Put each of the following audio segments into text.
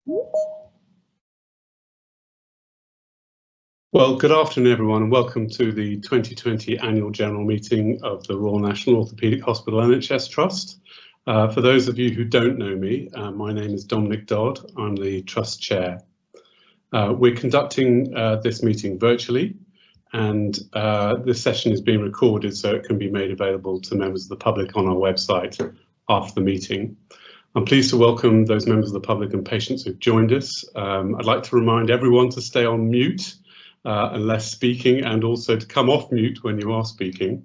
Well, good afternoon, everyone, and welcome to the 2020 Annual General Meeting of the Royal National Orthopaedic Hospital NHS Trust. For those of you who don't know me, my name is Dominic Dodd. I'm the Trust Chair. We're conducting this meeting virtually, and this session is being recorded so it can be made available to members of the public on our website after the meeting. I'm pleased to welcome those members of the public and patients who've joined us. I'd like to remind everyone to stay on mute unless speaking, and also to come off mute when you are speaking.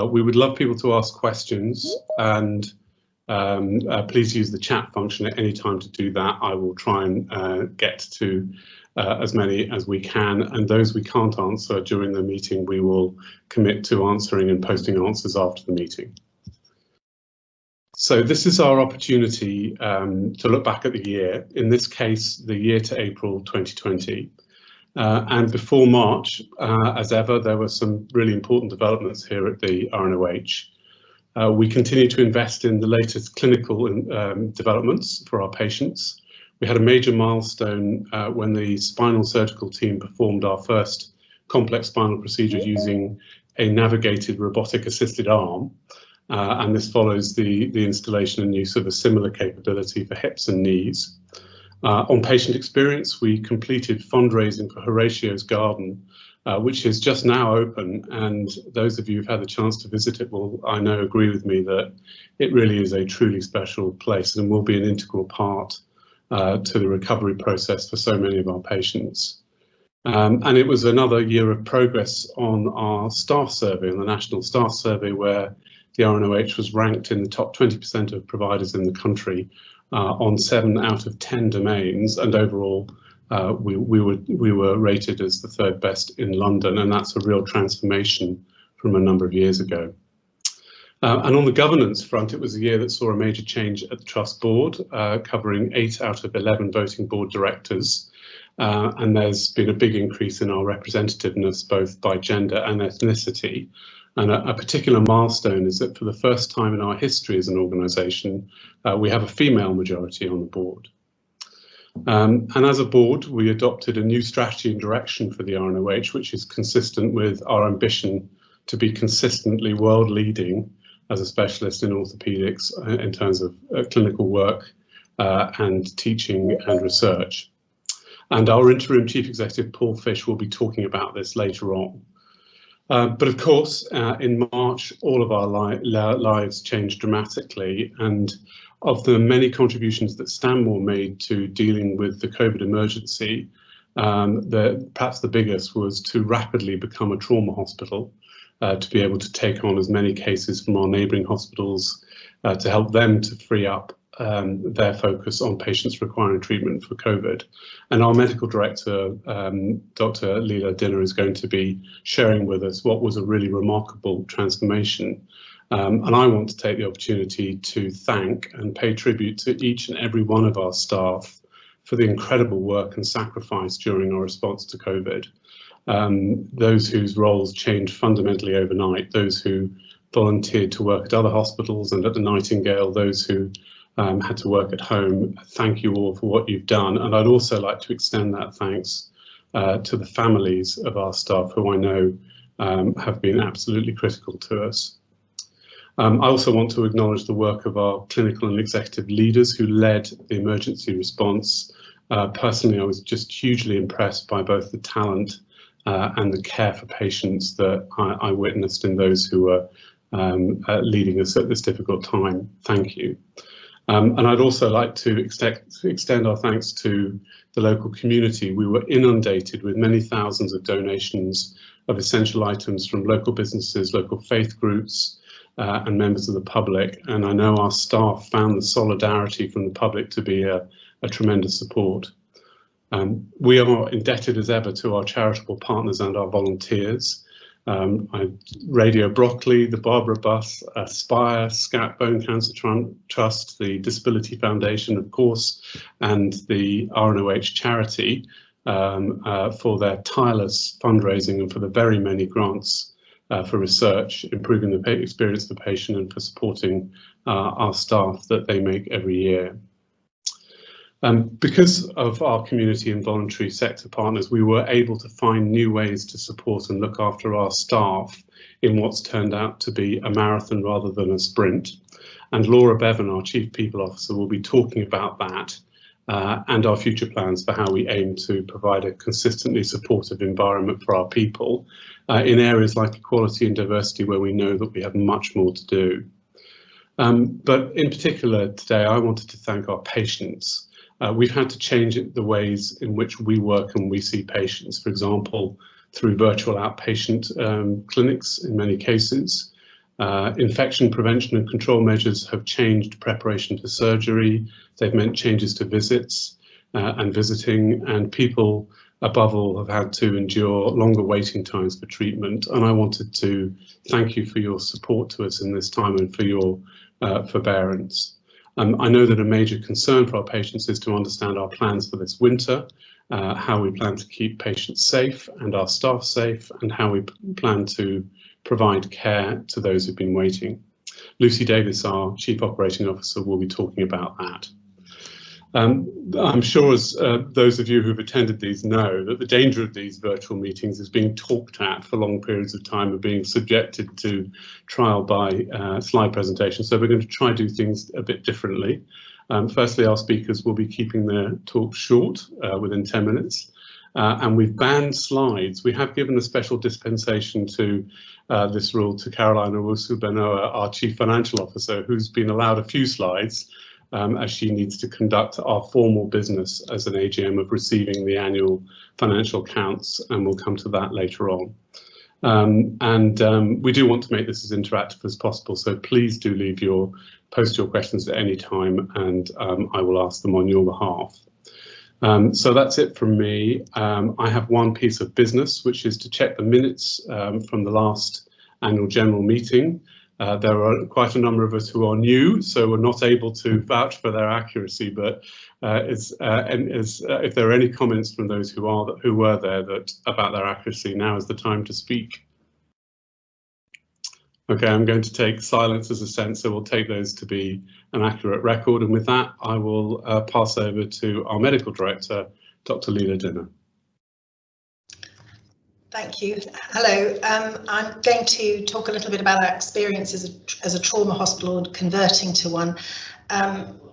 We would love people to ask questions, and please use the chat function at any time to do that. I will try and get to as many as we can, and those we can't answer during the meeting we will commit to answering and posting answers after the meeting. So this is our opportunity to look back at the year, in this case the year to April 2020. And before March, as ever, there were some really important developments here at the RNOH. We continue to invest in the latest clinical developments for our patients. We had a major milestone when the spinal surgical team performed our first complex spinal procedure using a navigated robotic assisted arm. And this follows the installation and use of a similar capability for hips and knees. On patient experience, we completed fundraising for Horatio's Garden, which is just now open, and those of you who've had the chance to visit it will, I know, agree with me that it really is a truly special place and will be an integral part to the recovery process for so many of our patients. And it was another year of progress on our staff survey, on the National Staff Survey, where the RNOH was ranked in the top 20% of providers in the country on 7 out of 10 domains, and overall we were rated as the 3rd best in London, and that's a real transformation from a number of years ago. And on the governance front, it was a year that saw a major change at the Trust Board, covering 8 out of 11 voting board directors, and there's been a big increase in our representativeness both by gender and ethnicity. And a particular milestone is that for the first time in our history as an organisation, we have a female majority on the board. And as a board, we adopted a new strategy and direction for the RNOH, which is consistent with our ambition to be consistently world leading as a specialist in orthopaedics in terms of clinical work and teaching and research. And our interim chief executive, Paul Fish, will be talking about this later on. But of course, in March, all of our lives changed dramatically, and of the many contributions that Stanmore made to dealing with the COVID emergency, perhaps the biggest was to rapidly become a trauma hospital, to be able to take on as many cases from our neighbouring hospitals, to help them to free up their focus on patients requiring treatment for COVID. And our medical director, Dr. Leela Dinner, is going to be sharing with us what was a really remarkable transformation. And I want to take the opportunity to thank and pay tribute to each and every one of our staff for the incredible work and sacrifice during our response to COVID. Those whose roles changed fundamentally overnight, those who volunteered to work at other hospitals and at the Nightingale, those who had to work at home. Thank you all for what you've done, and I'd also like to extend that thanks to the families of our staff, who I know have been absolutely critical to us. I also want to acknowledge the work of our clinical and executive leaders who led the emergency response. Personally, I was just hugely impressed by both the talent and the care for patients that I witnessed in those who were leading us at this difficult time. Thank you. And I'd also like to extend our thanks to the local community. We were inundated with many thousands of donations of essential items from local businesses, local faith groups, and members of the public. And I know our staff found the solidarity from the public to be a tremendous support. We are indebted as ever to our charitable partners and our volunteers. Radio Broccoli, the Barbara Bus, Aspire, SCAT Bone Cancer Trust, the Disability Foundation, of course, and the RNOH charity for their tireless fundraising and for the very many grants for research, improving the experience of the patient, and for supporting our staff that they make every year. Because of our community and voluntary sector partners, we were able to find new ways to support and look after our staff in what's turned out to be a marathon rather than a sprint. And Laura Bevan, our Chief People Officer, will be talking about that and our future plans for how we aim to provide a consistently supportive environment for our people in areas like equality and diversity, where we know that we have much more to do. But in particular today, I wanted to thank our patients. We've had to change the ways in which we work and we see patients, for example, through virtual outpatient clinics in many cases. Infection prevention and control measures have changed preparation for surgery. They've meant changes to visits and visiting, and people above all have had to endure longer waiting times for treatment. And I wanted to thank you for your support to us in this time and for your forbearance. I know that a major concern for our patients is to understand our plans for this winter, how we plan to keep patients safe and our staff safe, and how we plan to provide care to those who've been waiting. Lucy Davies, our Chief Operating Officer, will be talking about that. I'm sure, as those of you who've attended these know, that the danger of these virtual meetings is being talked at for long periods of time of being subjected to trial by slide presentations. So we're going to try and do things a bit differently. Firstly, our speakers will be keeping their talk short, within 10 minutes. And we've banned slides. We have given a special dispensation to this rule to Carolina Manoa, our Chief Financial Officer, who's been allowed a few slides, as she needs to conduct our formal business as an AGM of receiving the annual financial accounts, and we'll come to that later on. We do want to make this as interactive as possible, so please do post your questions at any time, and I will ask them on your behalf. So that's it from me. I have one piece of business, which is to check the minutes from the last annual general meeting. There are quite a number of us who are new, so we're not able to vouch for their accuracy, but if there are any comments from those who were there about their accuracy, now is the time to speak. Okay, I'm going to take silence as a sense, so we'll take those to be an accurate record, and with that I will pass over to our Medical Director, Dr. Leela Dinner. Thank you. Hello. I'm going to talk a little bit about our experience as a trauma hospital and converting to one.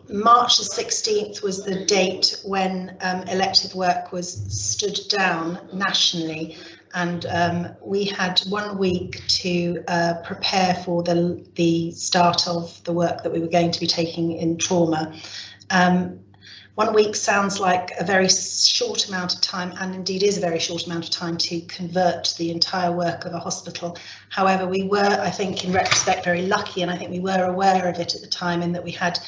March the 16th was the date when elective work was stood down nationally, and we had 1 week to prepare for the start of the work that we were going to be taking in trauma. 1 week sounds like a very short amount of time, and indeed is a very short amount of time to convert the entire work of a hospital. However, we were, I think, in retrospect, very lucky, and I think we were aware of it at the time, in that we had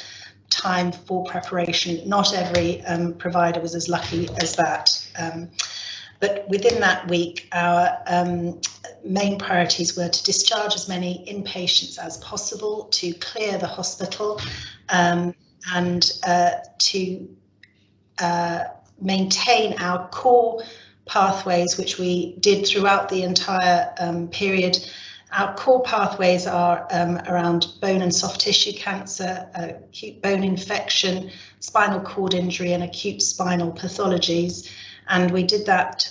time for preparation. Not every provider was as lucky as that. But within that week, our main priorities were to discharge as many inpatients as possible, to clear the hospital, and to maintain our core pathways, which we did throughout the entire period. Our core pathways are around bone and soft tissue cancer, acute bone infection, spinal cord injury, and acute spinal pathologies. And we did that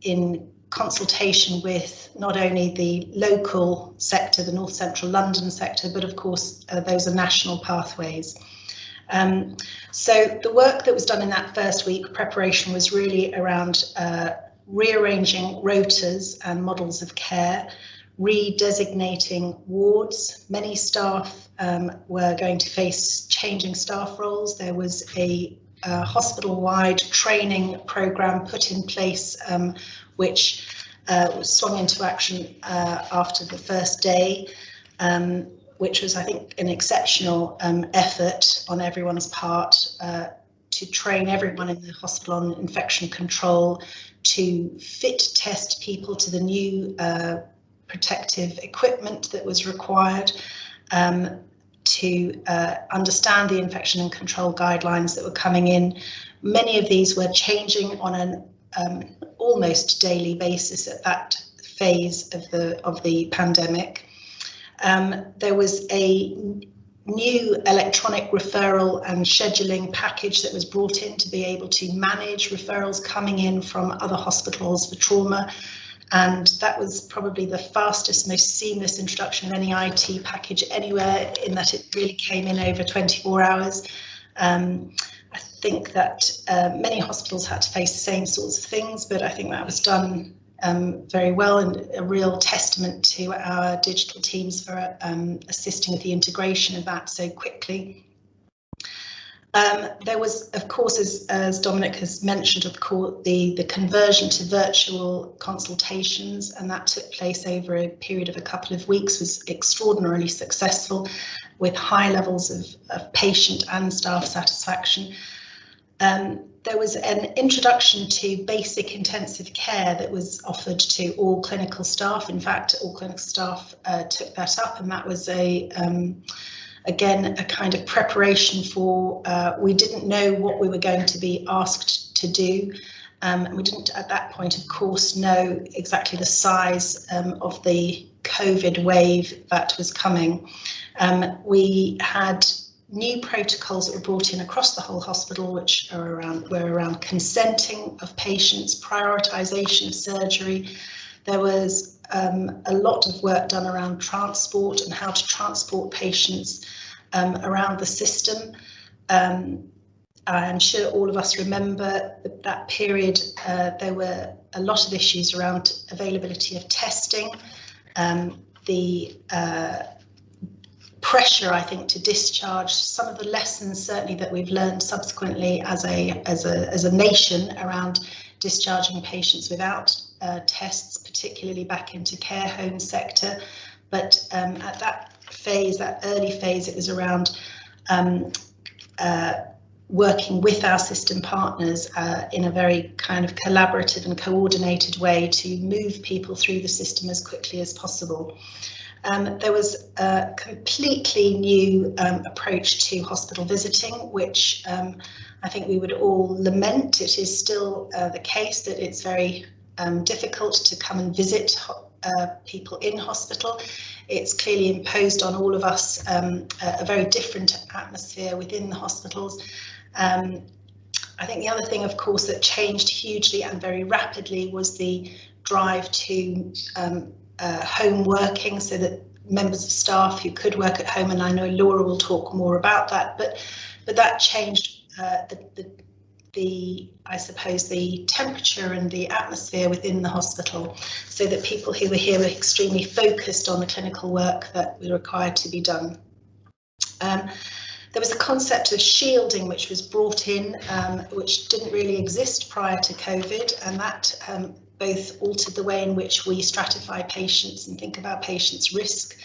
in consultation with not only the local sector, the North Central London sector, but of course those are national pathways. So the work that was done in that first week, preparation, was really around rearranging rotas and models of care, redesignating wards. Many staff were going to face changing staff roles. There was a hospital-wide training programme put in place, which was swung into action after the first day, which was, I think, an exceptional effort on everyone's part to train everyone in the hospital on infection control, to fit test people to the new protective equipment that was required, to understand the infection and control guidelines that were coming in. Many of these were changing on an almost daily basis at that phase of the pandemic. There was a new electronic referral and scheduling package that was brought in to be able to manage referrals coming in from other hospitals for trauma. And that was probably the fastest, most seamless introduction of any IT package anywhere, in that it really came in over 24 hours. I think that many hospitals had to face the same sorts of things, but I think that was done very well, and a real testament to our digital teams for assisting with the integration of that so quickly. There was, of course, as Dominic has mentioned, of course, the conversion to virtual consultations, and that took place over a period of a couple of weeks, was extraordinarily successful, with high levels of patient and staff satisfaction. There was an introduction to basic intensive care that was offered to all clinical staff. In fact, all clinical staff took that up, and that was again, a kind of preparation for, we didn't know what we were going to be asked to do. We didn't at that point, of course, know exactly the size of the COVID wave that was coming. We had new protocols that were brought in across the whole hospital, which were around consenting of patients, prioritisation of surgery. There was a lot of work done around transport and how to transport patients around the system. I'm sure all of us remember that period. There were a lot of issues around availability of testing, the pressure, I think, to discharge. Some of the lessons certainly that we've learned subsequently as a nation around discharging patients without tests, particularly back into care home sector. But at that phase, that early phase, it was around working with our system partners in a very kind of collaborative and coordinated way to move people through the system as quickly as possible. There was a completely new approach to hospital visiting, which I think we would all lament. It is still the case that it's very difficult to come and visit people in hospital. It's clearly imposed on all of us a very different atmosphere within the hospitals. I think the other thing, of course, that changed hugely and very rapidly was the drive to home working, so that members of staff who could work at home, and I know Laura will talk more about that, but that changed I suppose the temperature and the atmosphere within the hospital, so that people who were here were extremely focused on the clinical work that was required to be done. There was a concept of shielding which was brought in, which didn't really exist prior to COVID, and that both altered the way in which we stratify patients and think about patients' risk,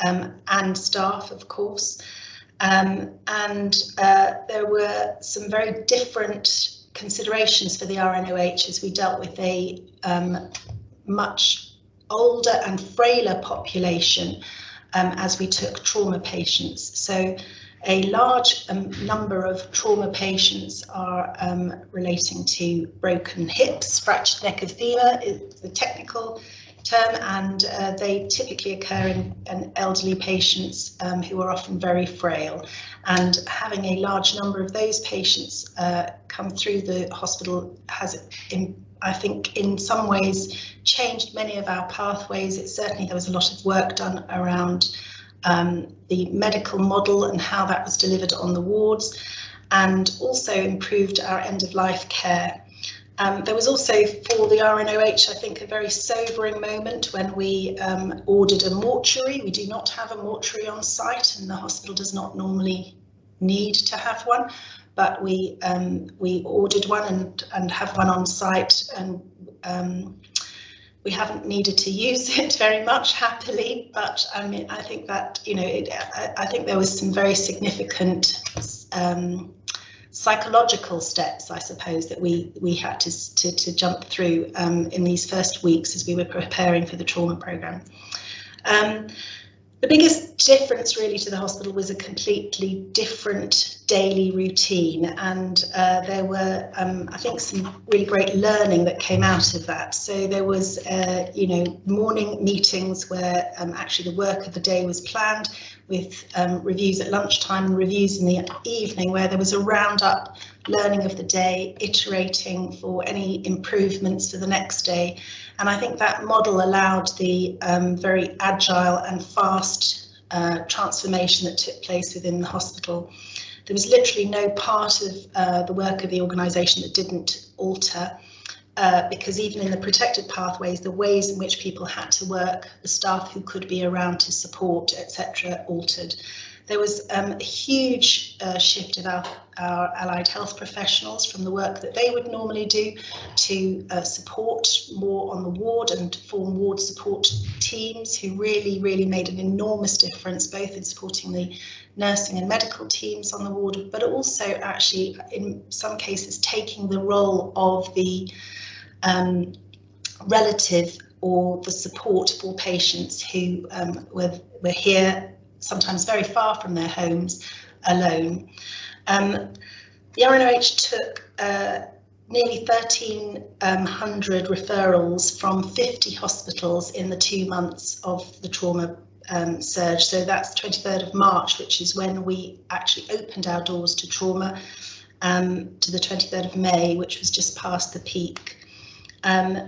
and staff, of course. There were some very different considerations for the RNOH as we dealt with a much older and frailer population as we took trauma patients. So a large number of trauma patients are relating to broken hips. Fractured neck of femur is the technical term, and they typically occur in elderly patients who are often very frail. And having a large number of those patients come through the hospital has, I think, in some ways changed many of our pathways. There was a lot of work done around the medical model and how that was delivered on the wards, and also improved our end-of-life care. There was also, for the RNOH, I think, a very sobering moment when we ordered a mortuary. We do not have a mortuary on site, and the hospital does not normally need to have one, but we ordered one and have one on site, and we haven't needed to use it very much, happily, but I mean, I think that, you know, I think there was some very significant psychological steps, I suppose, that we had to jump through in these first weeks as we were preparing for the trauma programme. The biggest difference really to the hospital was a completely different daily routine, and there were I think some really great learning that came out of that. So there was morning meetings where actually the work of the day was planned, with reviews at lunchtime and reviews in the evening, where there was a roundup learning of the day, iterating for any improvements for the next day. And I think that model allowed the very agile and fast transformation that took place within the hospital. There was literally no part of the work of the organisation that didn't alter, because even in the protected pathways, the ways in which people had to work, the staff who could be around to support, etc., altered. There was a huge shift of our allied health professionals from the work that they would normally do to support more on the ward and form ward support teams, who really made an enormous difference, both in supporting the nursing and medical teams on the ward, but also actually in some cases taking the role of the relative or the support for patients who were here, sometimes very far from their homes, alone. The RNOH took nearly 1,300 referrals from 50 hospitals in the 2 months of the trauma surge. So that's 23rd of March, which is when we actually opened our doors to trauma, to the 23rd of May, which was just past the peak.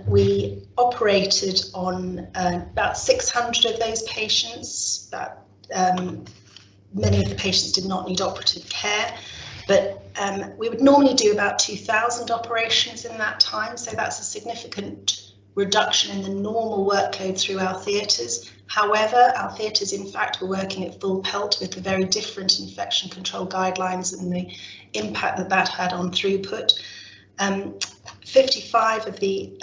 We operated on about 600 of those patients. Many of the patients did not need operative care, but we would normally do about 2,000 operations in that time, so that's a significant reduction in the normal workload through our theatres. However, our theatres in fact were working at full pelt with the very different infection control guidelines and the impact that that had on throughput. 55 of the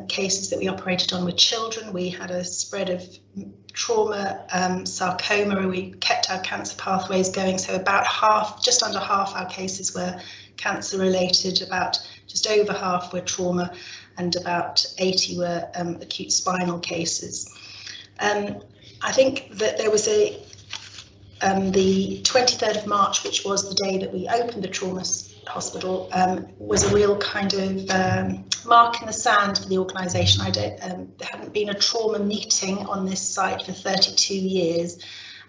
cases that we operated on were children. We had a spread of trauma, sarcoma. We kept our cancer pathways going, so about half, just under half our cases were cancer related, about just over half were trauma, and about 80 were acute spinal cases. I think that there was the 23rd of March, which was the day that we opened the trauma hospital, was a real kind of mark in the sand for the organisation. There hadn't been a trauma meeting on this site for 32 years.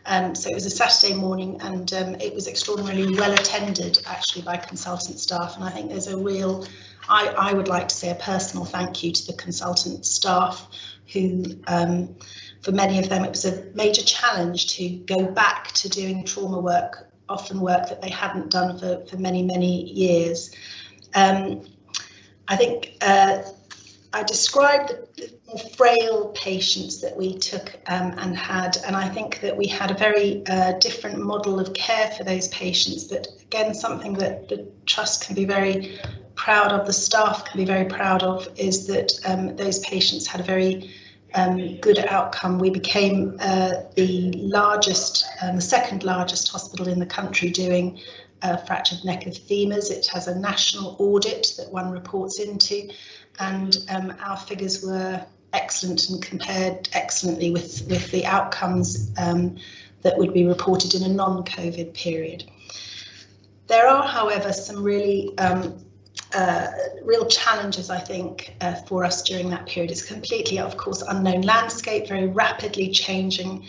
So it was a Saturday morning, and it was extraordinarily well attended actually by consultant staff. And I think there's a real, I would like to say a personal thank you to the consultant staff who, for many of them, it was a major challenge to go back to doing trauma work, often work that they hadn't done for many years. I think I described the more frail patients that we took and had, and I think that we had a very different model of care for those patients, but again, something that the Trust can be very proud of, the staff can be very proud of, is that those patients had a very good outcome. We became the largest, the second largest hospital in the country doing fractured neck of femurs. It has a national audit that one reports into, and our figures were excellent and compared excellently with the outcomes that would be reported in a non-COVID period. There are, however, some really real challenges, I think, for us during that period. It's completely, of course, unknown landscape, very rapidly changing.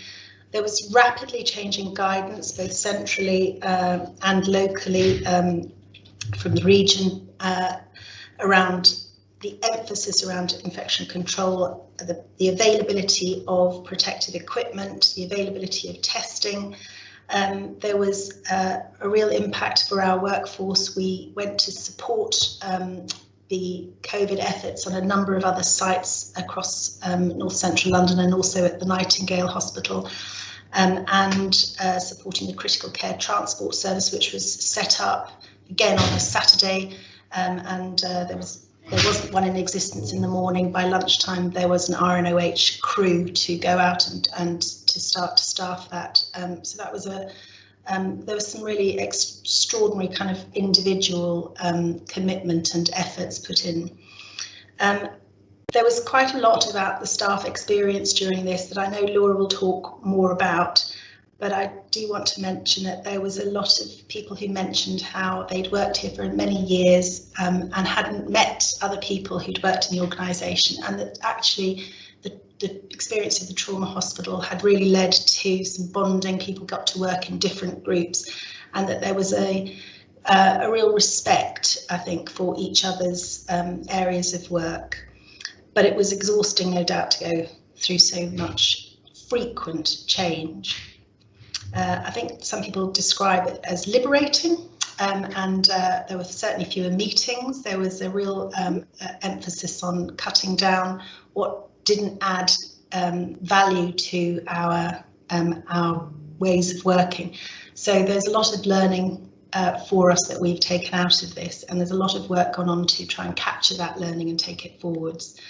There was rapidly changing guidance, both centrally and locally from the region, around the emphasis around infection control, the availability of protective equipment, the availability of testing. There was a real impact for our workforce. We went to support the COVID efforts on a number of other sites across North Central London, and also at the Nightingale Hospital, and supporting the critical care transport service, which was set up again on a Saturday, and there wasn't one in existence in the morning. By lunchtime there was an RNOH crew to go out and to start to staff that. So that was there was some really extraordinary kind of individual commitment and efforts put in. There was quite a lot about the staff experience during this that I know Laura will talk more about. But I do want to mention that there was a lot of people who mentioned how they'd worked here for many years and hadn't met other people who'd worked in the organisation, and that actually the experience of the trauma hospital had really led to some bonding. People got to work in different groups, and that there was a real respect, I think, for each other's areas of work. But it was exhausting, no doubt, to go through so much frequent change. I think some people describe it as liberating, and there were certainly fewer meetings. There was a real emphasis on cutting down what didn't add value to our ways of working. So there's a lot of learning for us that we've taken out of this, and there's a lot of work gone on to try and capture that learning and take it forwards.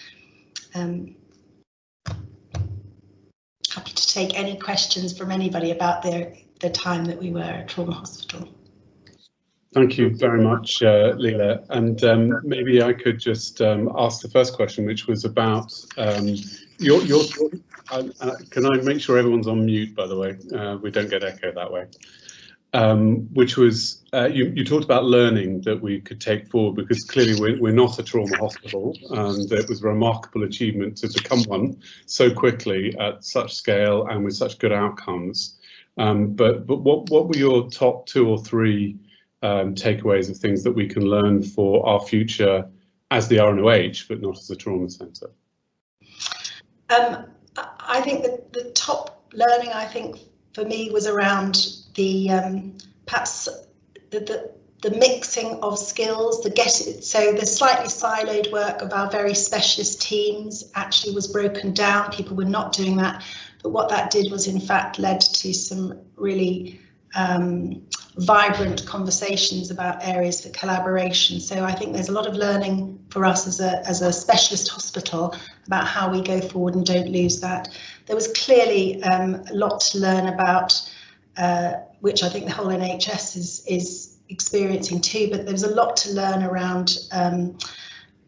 Happy to take any questions from anybody about the time that we were at Trauma Hospital. Thank you very much, Leila. And maybe I could just ask the first question, which was about your can I make sure everyone's on mute, by the way? We don't get echo that way. Which was, you talked about learning that we could take forward, because clearly we're not a trauma hospital, and it was a remarkable achievement to become one so quickly at such scale and with such good outcomes. But what were your top 2 or 3 takeaways of things that we can learn for our future as the RNOH, but not as a trauma centre? I think that the top learning, I think, for me was around the perhaps the mixing of skills, so the slightly siloed work of our very specialist teams actually was broken down. People were not doing that, but what that did was in fact led to some really vibrant conversations about areas for collaboration. So I think there's a lot of learning for us as a specialist hospital about how we go forward and don't lose that. There was clearly a lot to learn about, which I think the whole NHS is experiencing too, but there was a lot to learn around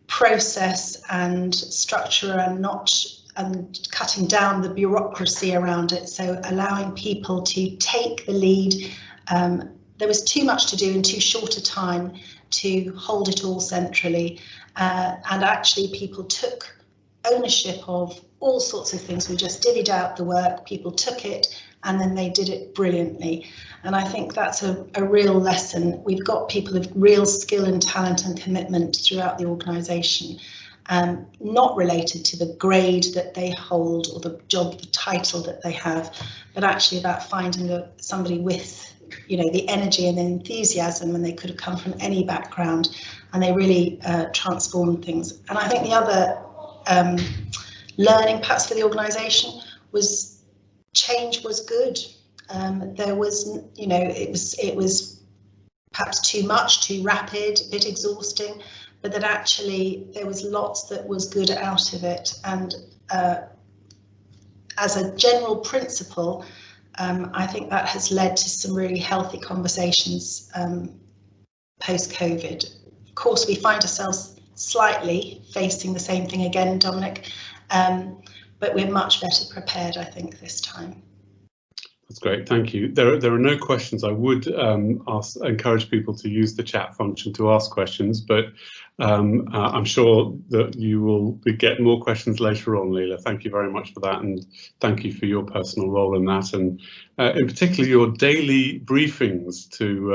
process and structure and cutting down the bureaucracy around it, so allowing people to take the lead. There was too much to do in too short a time to hold it all centrally, and actually people took ownership of all sorts of things. We just divvied out the work, people took it, and then they did it brilliantly. And I think that's a real lesson. We've got people of real skill and talent and commitment throughout the organisation, not related to the grade that they hold or the job, the title that they have, but actually about finding somebody with, you know, the energy and the enthusiasm, and they could have come from any background, and they really transformed things. And I think the other learning perhaps for the organisation was change was good. There was, you know, it was perhaps too much, too rapid, a bit exhausting, but that actually there was lots that was good out of it. And as a general principle, I think that has led to some really healthy conversations post-COVID. Of course, we find ourselves slightly facing the same thing again, Dominic, but we're much better prepared, I think, this time. That's great, thank you. There are no questions. I would encourage people to use the chat function to ask questions, but I'm sure that you will get more questions later on, Leila. Thank you very much for that, and thank you for your personal role in that, and in particular your daily briefings to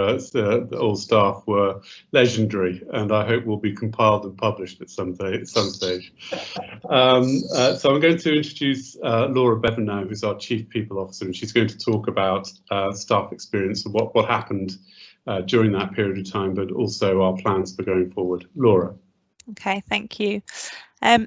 all staff were legendary, and I hope will be compiled and published at some stage. So I'm going to introduce Laura Bevan now, who's our Chief People Officer, and she's going to talk about staff experience and what happened during that period of time, but also our plans for going forward. Laura. Okay, thank you.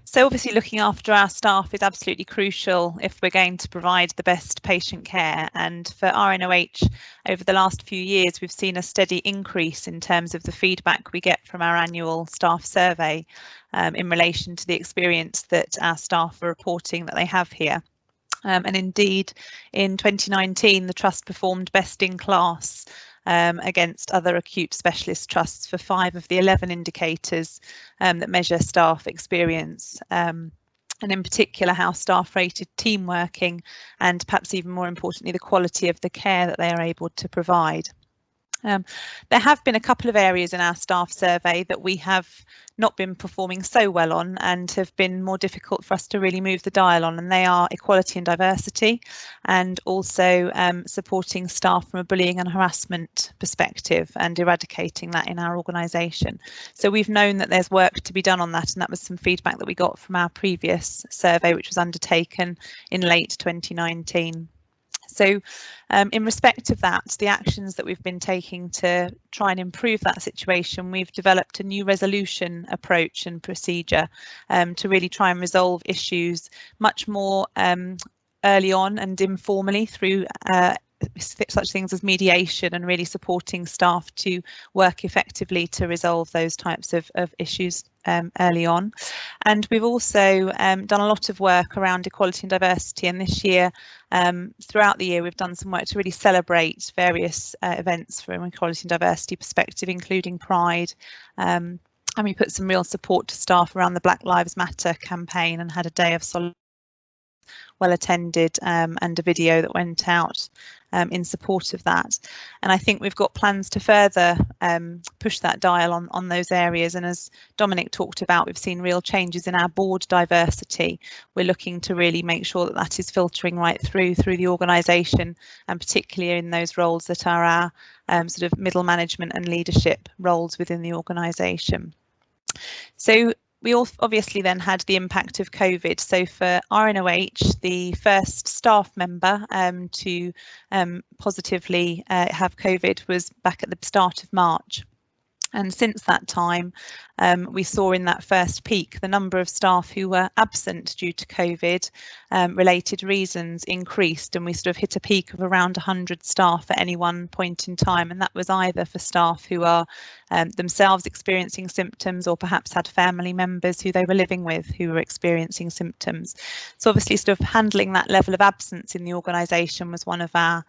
So obviously looking after our staff is absolutely crucial if we're going to provide the best patient care, and for RNOH over the last few years we've seen a steady increase in terms of the feedback we get from our annual staff survey in relation to the experience that our staff are reporting that they have here. And indeed in 2019 the Trust performed best in class against other acute specialist trusts for 5 of the 11 indicators that measure staff experience. And and in particular how staff rated team working, and perhaps even more importantly the quality of the care that they are able to provide. There have been a couple of areas in our staff survey that we have not been performing so well on and have been more difficult for us to really move the dial on, and they are equality and diversity, and also supporting staff from a bullying and harassment perspective and eradicating that in our organisation. So we've known that there's work to be done on that, and that was some feedback that we got from our previous survey, which was undertaken in late 2019. So in respect of that, the actions that we've been taking to try and improve that situation, we've developed a new resolution approach and procedure to really try and resolve issues much more early on and informally through such things as mediation, and really supporting staff to work effectively to resolve those types of issues early on. And we've also done a lot of work around equality and diversity, and this year, throughout the year, we've done some work to really celebrate various events from an equality and diversity perspective, including Pride. And we put some real support to staff around the Black Lives Matter campaign and had a day of solidarity well attended, and a video that went out in support of that. And I think we've got plans to further push that dial on those areas. And as Dominic talked about, we've seen real changes in our board diversity. We're looking to really make sure that that is filtering right through the organisation, and particularly in those roles that are our sort of middle management and leadership roles within the organisation. So we obviously then had the impact of COVID. So for RNOH, the first staff member to positively have COVID was back at the start of March. And since that time, we saw in that first peak the number of staff who were absent due to COVID related reasons increased, and we sort of hit a peak of around 100 staff at any one point in time. And that was either for staff who are themselves experiencing symptoms, or perhaps had family members who they were living with who were experiencing symptoms. So obviously sort of handling that level of absence in the organisation was one of our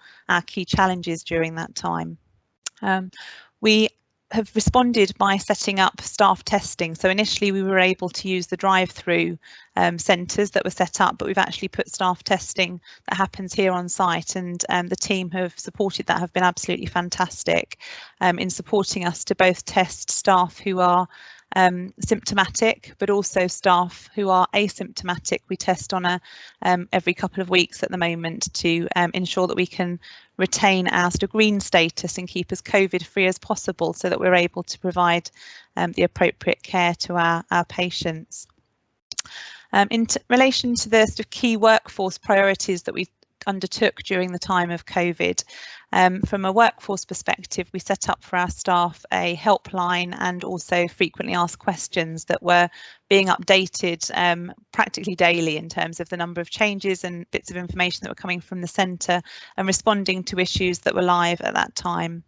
key challenges during that time. We have responded by setting up staff testing. So initially we were able to use the drive-through centres that were set up, but we've actually put staff testing that happens here on site, and the team have supported that, have been absolutely fantastic in supporting us to both test staff who are symptomatic, but also staff who are asymptomatic. We test on every couple of weeks at the moment to ensure that we can retain our sort of green status and keep as COVID free as possible, so that we're able to provide the appropriate care to our patients. In relation to the sort of key workforce priorities that we undertook during the time of COVID, from a workforce perspective, we set up for our staff a helpline and also frequently asked questions that were being updated practically daily in terms of the number of changes and bits of information that were coming from the centre, and responding to issues that were live at that time.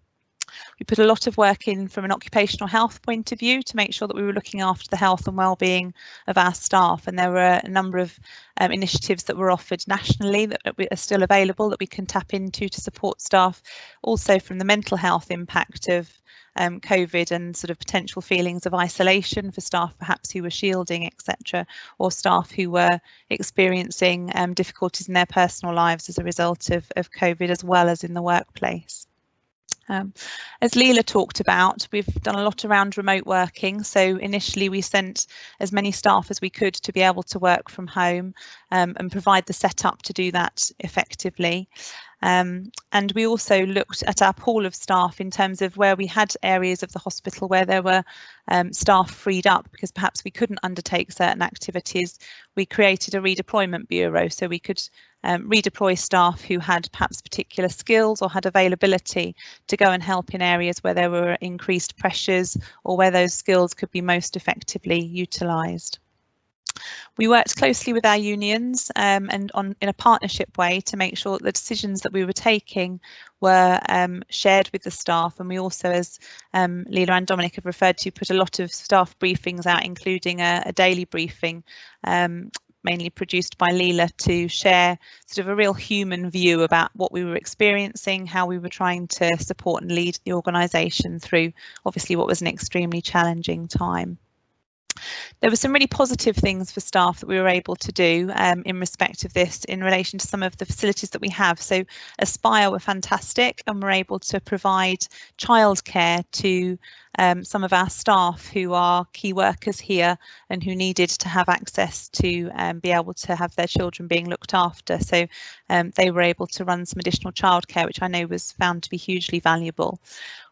We put a lot of work in from an occupational health point of view to make sure that we were looking after the health and well-being of our staff, and there were a number of initiatives that were offered nationally that are still available that we can tap into to support staff, also from the mental health impact of COVID and sort of potential feelings of isolation for staff perhaps who were shielding, etc., or staff who were experiencing difficulties in their personal lives as a result of COVID, as well as in the workplace. As Leela talked about, we've done a lot around remote working. So initially we sent as many staff as we could to be able to work from home and provide the setup to do that effectively. And we also looked at our pool of staff in terms of where we had areas of the hospital where there were staff freed up because perhaps we couldn't undertake certain activities. We created a redeployment bureau so we could redeploy staff who had perhaps particular skills or had availability to go and help in areas where there were increased pressures or where those skills could be most effectively utilised. We worked closely with our unions and in a partnership way to make sure that the decisions that we were taking were shared with the staff, and we also, as Leela and Dominic have referred to, put a lot of staff briefings out, including a daily briefing mainly produced by Leela to share sort of a real human view about what we were experiencing, how we were trying to support and lead the organisation through obviously what was an extremely challenging time. There were some really positive things for staff that we were able to do in respect of this in relation to some of the facilities that we have. So Aspire were fantastic, and we're able to provide childcare to some of our staff who are key workers here and who needed to have access to be able to have their children being looked after. So they were able to run some additional childcare, which I know was found to be hugely valuable.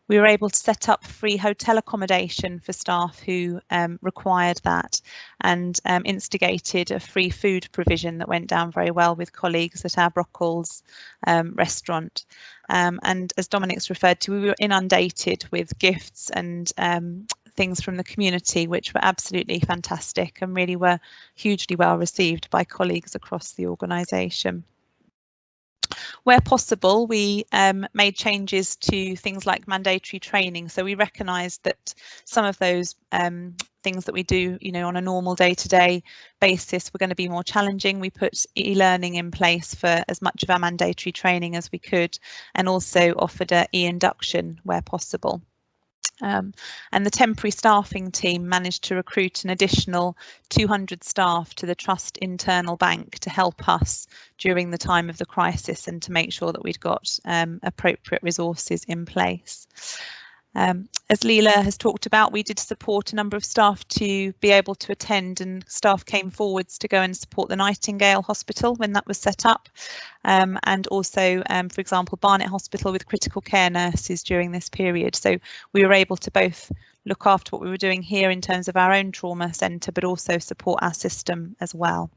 We were able to set up free hotel accommodation for staff who required that, and instigated a free food provision that went down very well with colleagues at our Brockles restaurant. And as Dominic's referred to, we were inundated with gifts and things from the community, which were absolutely fantastic and really were hugely well received by colleagues across the organisation. Where possible, we made changes to things like mandatory training. So we recognised that some of those things that we do, on a normal day-to-day basis were going to be more challenging. We put e-learning in place for as much of our mandatory training as we could, and also offered an e-induction where possible. And the temporary staffing team managed to recruit an additional 200 staff to the Trust internal bank to help us during the time of the crisis and to make sure that we'd got appropriate resources in place. As Leela has talked about, we did support a number of staff to be able to attend, and staff came forwards to go and support the Nightingale Hospital when that was set up, and also, for example, Barnet Hospital with critical care nurses during this period. So we were able to both look after what we were doing here in terms of our own trauma centre, but also support our system as well.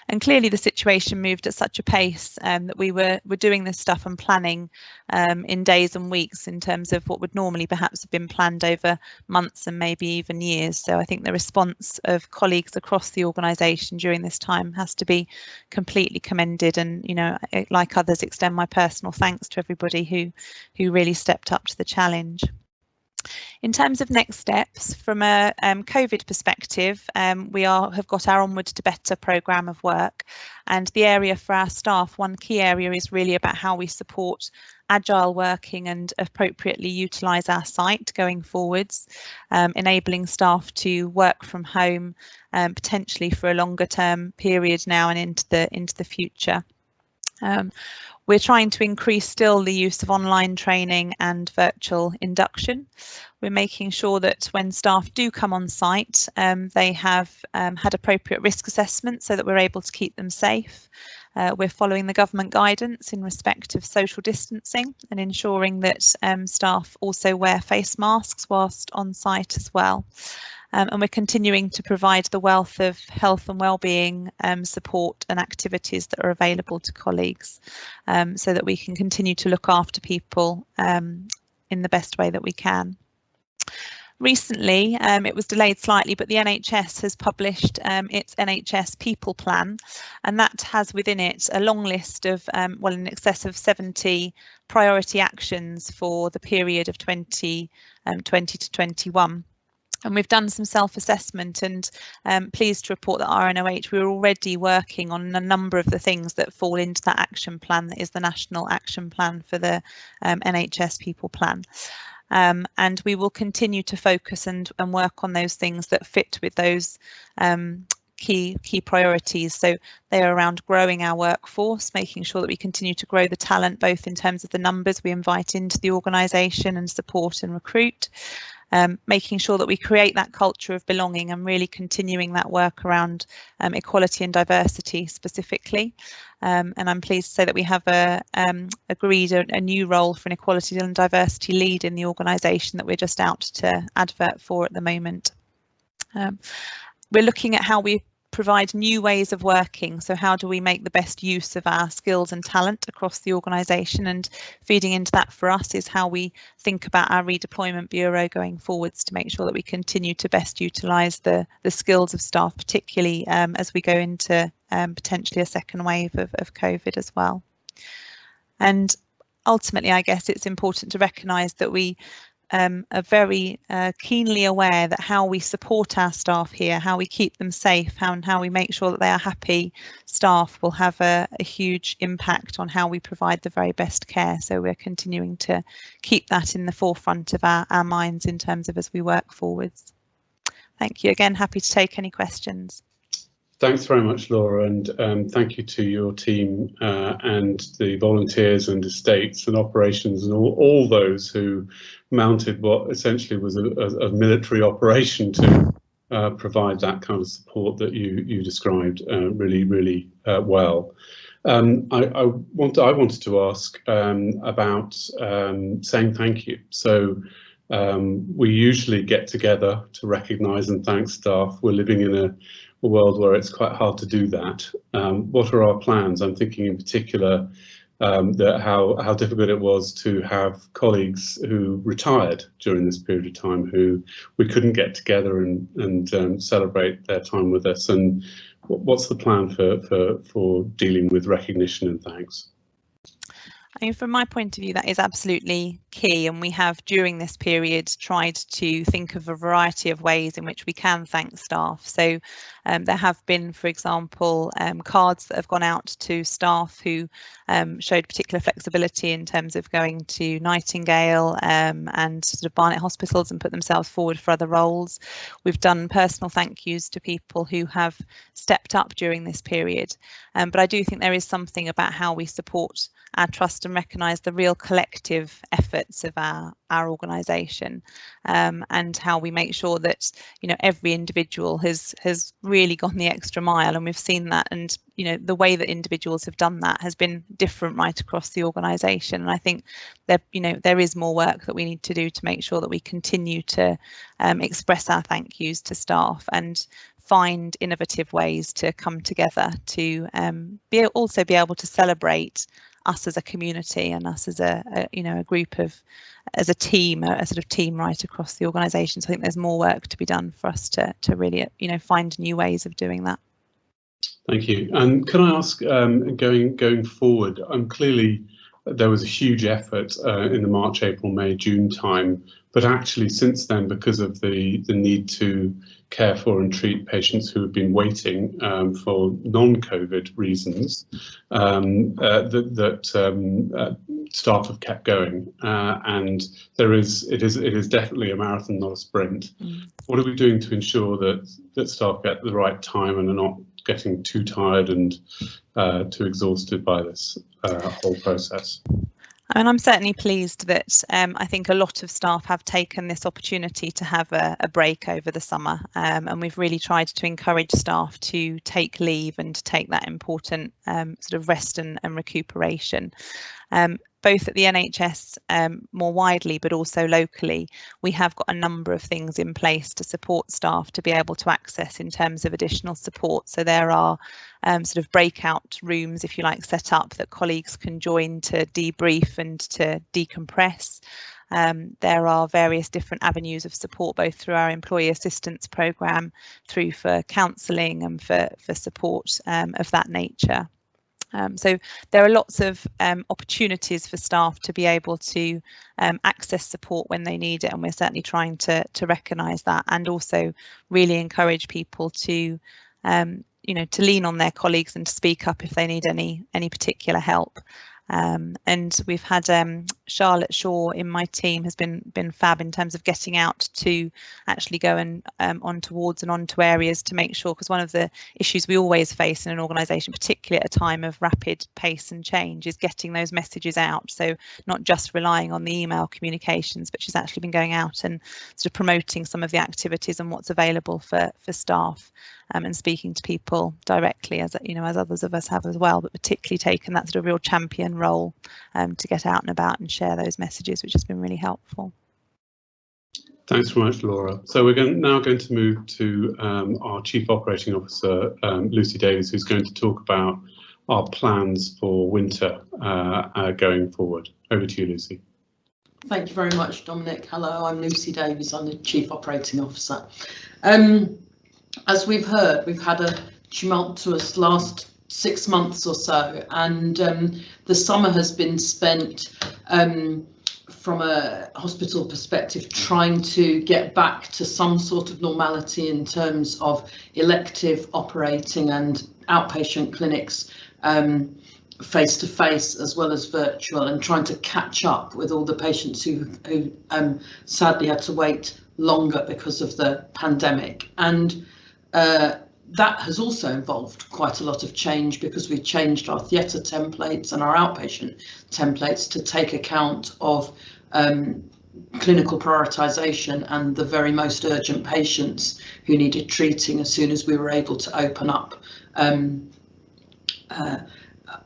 And clearly the situation moved at such a pace that we were doing this stuff and planning in days and weeks in terms of what would normally perhaps have been planned over months and maybe even years. So I think the response of colleagues across the organisation during this time has to be completely commended, and like others, extend my personal thanks to everybody who really stepped up to the challenge. In terms of next steps, from a COVID perspective, we have got our Onward to Better programme of work, and the area for our staff, one key area is really about how we support agile working and appropriately utilise our site going forwards, enabling staff to work from home potentially for a longer term period now and into the future. We're trying to increase still the use of online training and virtual induction. We're making sure that when staff do come on site, they have had appropriate risk assessment so that we're able to keep them safe. We're following the government guidance in respect of social distancing and ensuring that staff also wear face masks whilst on site as well. And we're continuing to provide the wealth of health and wellbeing support and activities that are available to colleagues, so that we can continue to look after people in the best way that we can. Recently, it was delayed slightly, but the NHS has published its Nhs People Plan, and that has within it a long list of, well, in excess of 70 priority actions for the period of 2020 to 21. And we've done some self-assessment, and pleased to report that RNOH, we're already working on a number of the things that fall into that action plan that is the National Action Plan for the Nhs People Plan. And we will continue to focus and work on those things that fit with those key priorities. So they are around growing our workforce, making sure that we continue to grow the talent, both in terms of the numbers we invite into the organisation and support and recruit. Making sure that we create that culture of belonging and really continuing that work around equality and diversity specifically. And I'm pleased to say that we have agreed a new role for an equality and diversity lead in the organisation that we're just out to advert for at the moment. We're looking at how we provide new ways of working. So how do we make the best use of our skills and talent across the organisation, and feeding into that for us is how we think about our redeployment bureau going forwards to make sure that we continue to best utilise the skills of staff, particularly as we go into potentially a second wave of COVID as well. And ultimately, I guess it's important to recognise that we are very keenly aware that how we support our staff here, how we keep them safe, how we make sure that they are happy staff will have a huge impact on how we provide the very best care. So we're continuing to keep that in the forefront of our minds in terms of as we work forwards. Thank you again. Happy to take any questions. Thanks very much, Laura, and thank you to your team and the volunteers and estates and operations and all those who mounted what essentially was a military operation to provide that kind of support that you described really well. I wanted to ask about saying thank you. So we usually get together to recognise and thank staff. We're living in a world where it's quite hard to do that. What are our plans? I'm thinking in particular that how difficult it was to have colleagues who retired during this period of time, who we couldn't get together and celebrate their time with us. And what's the plan for dealing with recognition and thanks? I mean, from my point of view, that is absolutely key, and we have during this period tried to think of a variety of ways in which we can thank staff. So there have been, for example, cards that have gone out to staff who showed particular flexibility in terms of going to Nightingale and sort of Barnet hospitals and put themselves forward for other roles. We've done personal thank yous to people who have stepped up during this period. But I do think there is something about how we support our trust and recognise the real collective efforts of our organisation, and how we make sure that, you know, every individual has really gone the extra mile, and we've seen that, and you know, the way that individuals have done that has been different right across the organisation. And I think that, you know, there is more work that we need to do to make sure that we continue to express our thank yous to staff and find innovative ways to come together to also be able to celebrate us as a community and us as a group of, as a team, a sort of team right across the organisation. So I think there's more work to be done for us to really, you know, find new ways of doing that. Thank you. And can I ask, going forward, clearly there was a huge effort in the March, April, May, June time, but actually since then, because of the need to care for and treat patients who have been waiting for non-COVID reasons, staff have kept going, and it is definitely a marathon, not a sprint. What are we doing to ensure that staff get the right time and are not getting too tired and too exhausted by this whole process? And I'm certainly pleased that I think a lot of staff have taken this opportunity to have a break over the summer, and we've really tried to encourage staff to take leave and to take that important sort of rest and recuperation. Both at the NHS more widely, but also locally, we have got a number of things in place to support staff to be able to access in terms of additional support. So there are sort of breakout rooms, if you like, set up that colleagues can join to debrief and to decompress. There are various different avenues of support, both through our employee assistance programme, through for counselling and for support of that nature. So there are lots of opportunities for staff to be able to access support when they need it, and we're certainly trying to recognise that, and also really encourage people to to lean on their colleagues and to speak up if they need any particular help. And we've had Charlotte Shaw in my team has been fab in terms of getting out to actually go and onto wards and onto areas to make sure, because one of the issues we always face in an organisation, particularly at a time of rapid pace and change, is getting those messages out. So not just relying on the email communications, but she's actually been going out and sort of promoting some of the activities and what's available for staff. And speaking to people directly, as you know, as others of us have as well, but particularly taken that sort of real champion role to get out and about and share those messages, which has been really helpful. Thanks very much, Laura. So we're now going to move to our Chief Operating Officer, Lucy Davies, who's going to talk about our plans for winter going forward. Over to you, Lucy. Thank you very much, Dominic. Hello, I'm Lucy Davies. I'm the Chief Operating Officer. As we've heard, we've had a tumultuous last 6 months or so, and the summer has been spent from a hospital perspective trying to get back to some sort of normality in terms of elective operating and outpatient clinics face to face as well as virtual, and trying to catch up with all the patients who sadly had to wait longer because of the pandemic, and that has also involved quite a lot of change because we changed our theatre templates and our outpatient templates to take account of clinical prioritisation and the very most urgent patients who needed treating as soon as we were able to open up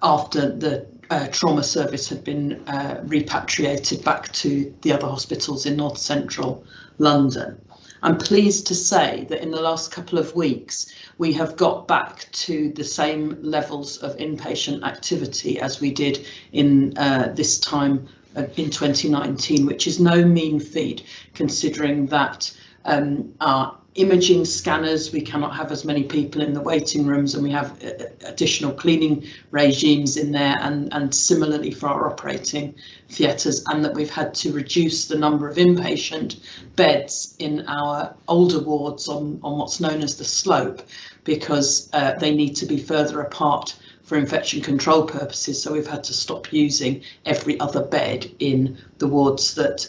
after the trauma service had been repatriated back to the other hospitals in north central London. I'm pleased to say that in the last couple of weeks we have got back to the same levels of inpatient activity as we did in this time in 2019, which is no mean feat considering that our imaging scanners, we cannot have as many people in the waiting rooms, and we have additional cleaning regimes in there, and similarly for our operating theatres, and that we've had to reduce the number of inpatient beds in our older wards on what's known as the slope, because they need to be further apart for infection control purposes, so we've had to stop using every other bed in the wards that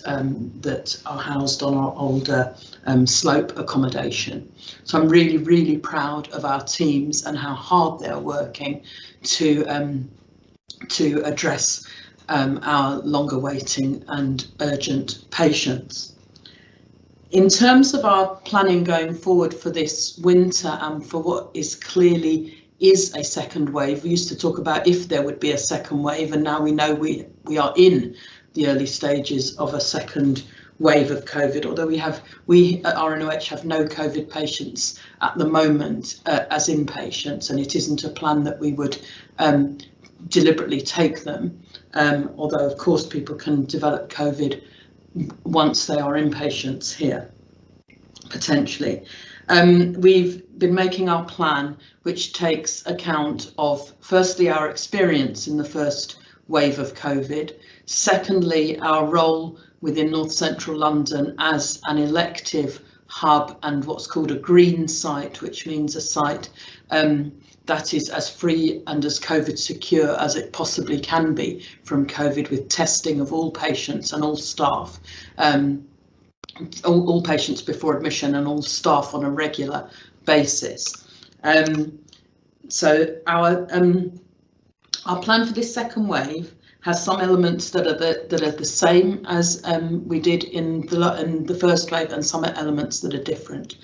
that are housed on our older slope accommodation. So I'm really, really proud of our teams and how hard they're working to address our longer waiting and urgent patients. In terms of our planning going forward for this winter and for what is clearly is a second wave, we used to talk about if there would be a second wave, and now we know we are in the early stages of a second wave of COVID, although we at RNOH have no COVID patients at the moment as inpatients, and it isn't a plan that we would deliberately take them, although of course people can develop COVID once they are inpatients here, potentially. We've been making our plan, which takes account of firstly our experience in the first wave of COVID, secondly our role within north central London as an elective hub and what's called a green site, which means a site that is as free and as COVID secure as it possibly can be from COVID, with testing of all patients and all staff, all patients before admission and all staff on a regular basis. So our plan for this second wave has some elements that are the same as we did in the first wave, and some elements that are different.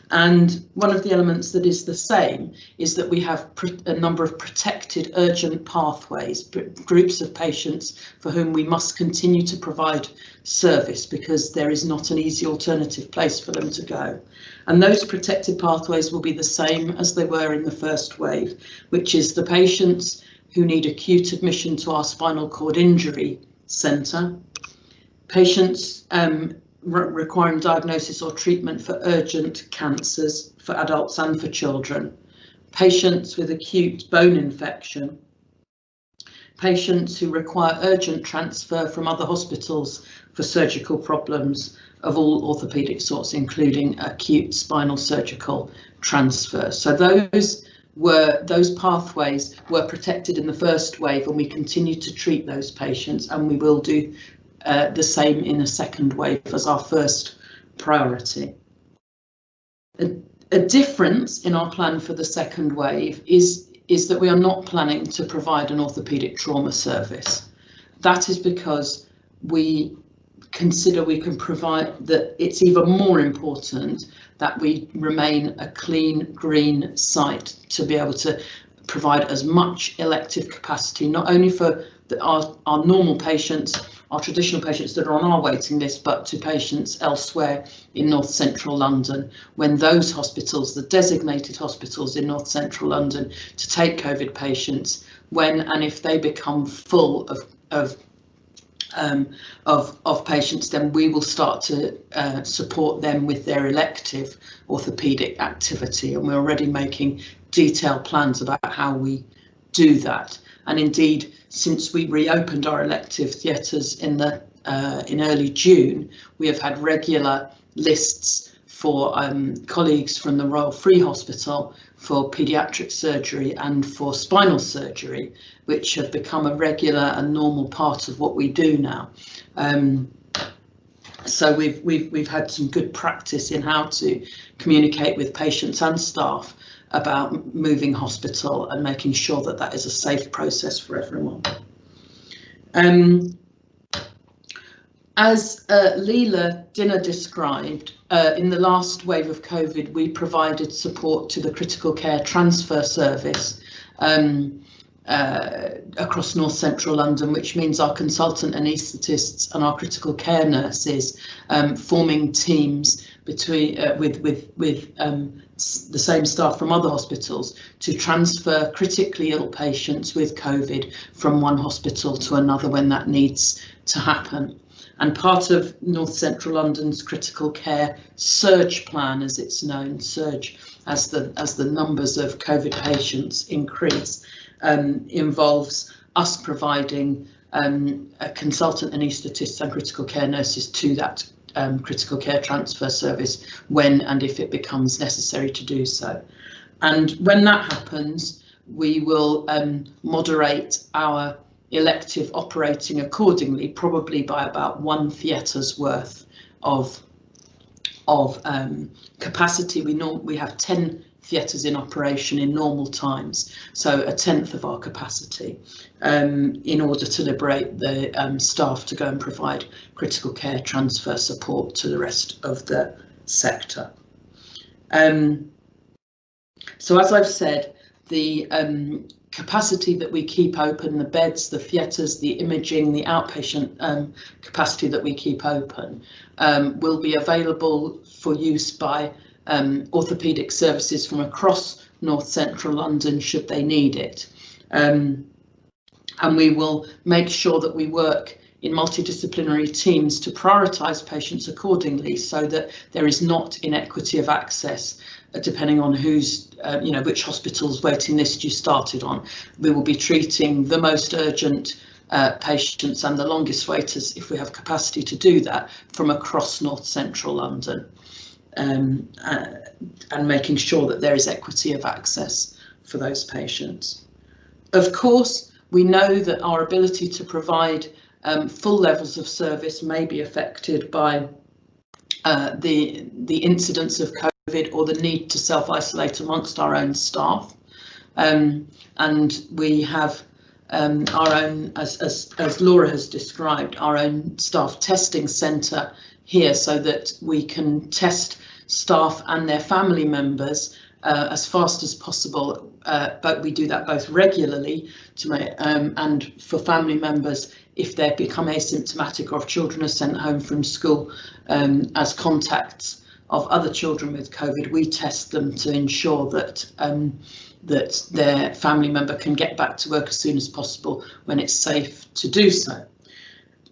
And one of the elements that is the same is that we have a number of protected urgent pathways, groups of patients for whom we must continue to provide service because there is not an easy alternative place for them to go. And those protected pathways will be the same as they were in the first wave, which is the patients who need acute admission to our spinal cord injury centre, patients requiring diagnosis or treatment for urgent cancers for adults and for children, patients with acute bone infection, patients who require urgent transfer from other hospitals for surgical problems of all orthopaedic sorts, including acute spinal surgical transfer. So those pathways were protected in the first wave, and we continue to treat those patients, and we will do the same in a second wave as our first priority. A difference in our plan for the second wave is that we are not planning to provide an orthopaedic trauma service. That is because we consider we can provide that it's even more important that we remain a clean green site to be able to provide as much elective capacity, not only for our normal patients, our traditional patients that are on our waiting list, but to patients elsewhere in north central London, when those hospitals, the designated hospitals in north central London to take COVID patients, when and if they become full of patients, then we will start to support them with their elective orthopaedic activity, and we're already making detailed plans about how we do that. And indeed, since we reopened our elective theatres in early June, we have had regular lists for colleagues from the Royal Free Hospital for paediatric surgery and for spinal surgery, which have become a regular and normal part of what we do now. So we've had some good practice in how to communicate with patients and staff about moving hospital and making sure that that is a safe process for everyone. As Leela Dinner described, in the last wave of COVID, we provided support to the critical care transfer service across North Central London, which means our consultant anaesthetists and our critical care nurses forming teams between with the same staff from other hospitals to transfer critically ill patients with COVID from one hospital to another when that needs to happen. And part of North Central London's critical care surge plan, as it's known, surge as the numbers of COVID patients increase, involves us providing a consultant anaesthetists and critical care nurses to that critical care transfer service when and if it becomes necessary to do so. And when that happens, we will moderate our elective operating accordingly, probably by about 1 theatre's worth of capacity. We have 10 theatres in operation in normal times, so 1/10 of our capacity, in order to liberate the staff to go and provide critical care transfer support to the rest of the sector. So as I've said, the capacity that we keep open, the beds, the theatres, the imaging, the outpatient capacity that we keep open will be available for use by orthopaedic services from across North Central London should they need it. And we will make sure that we work in multidisciplinary teams to prioritise patients accordingly so that there is not inequity of access depending on who's, which hospital's waiting list you started on. We will be treating the most urgent patients and the longest waiters, if we have capacity to do that, from across North Central London, and making sure that there is equity of access for those patients. Of course, we know that our ability to provide full levels of service may be affected by the incidence of COVID or the need to self-isolate amongst our own staff, and we have our own, as Laura has described, our own staff testing centre here so that we can test staff and their family members as fast as possible, but we do that both regularly to make, and for family members if they become asymptomatic or if children are sent home from school as contacts of other children with COVID, we test them to ensure that that their family member can get back to work as soon as possible when it's safe to do so.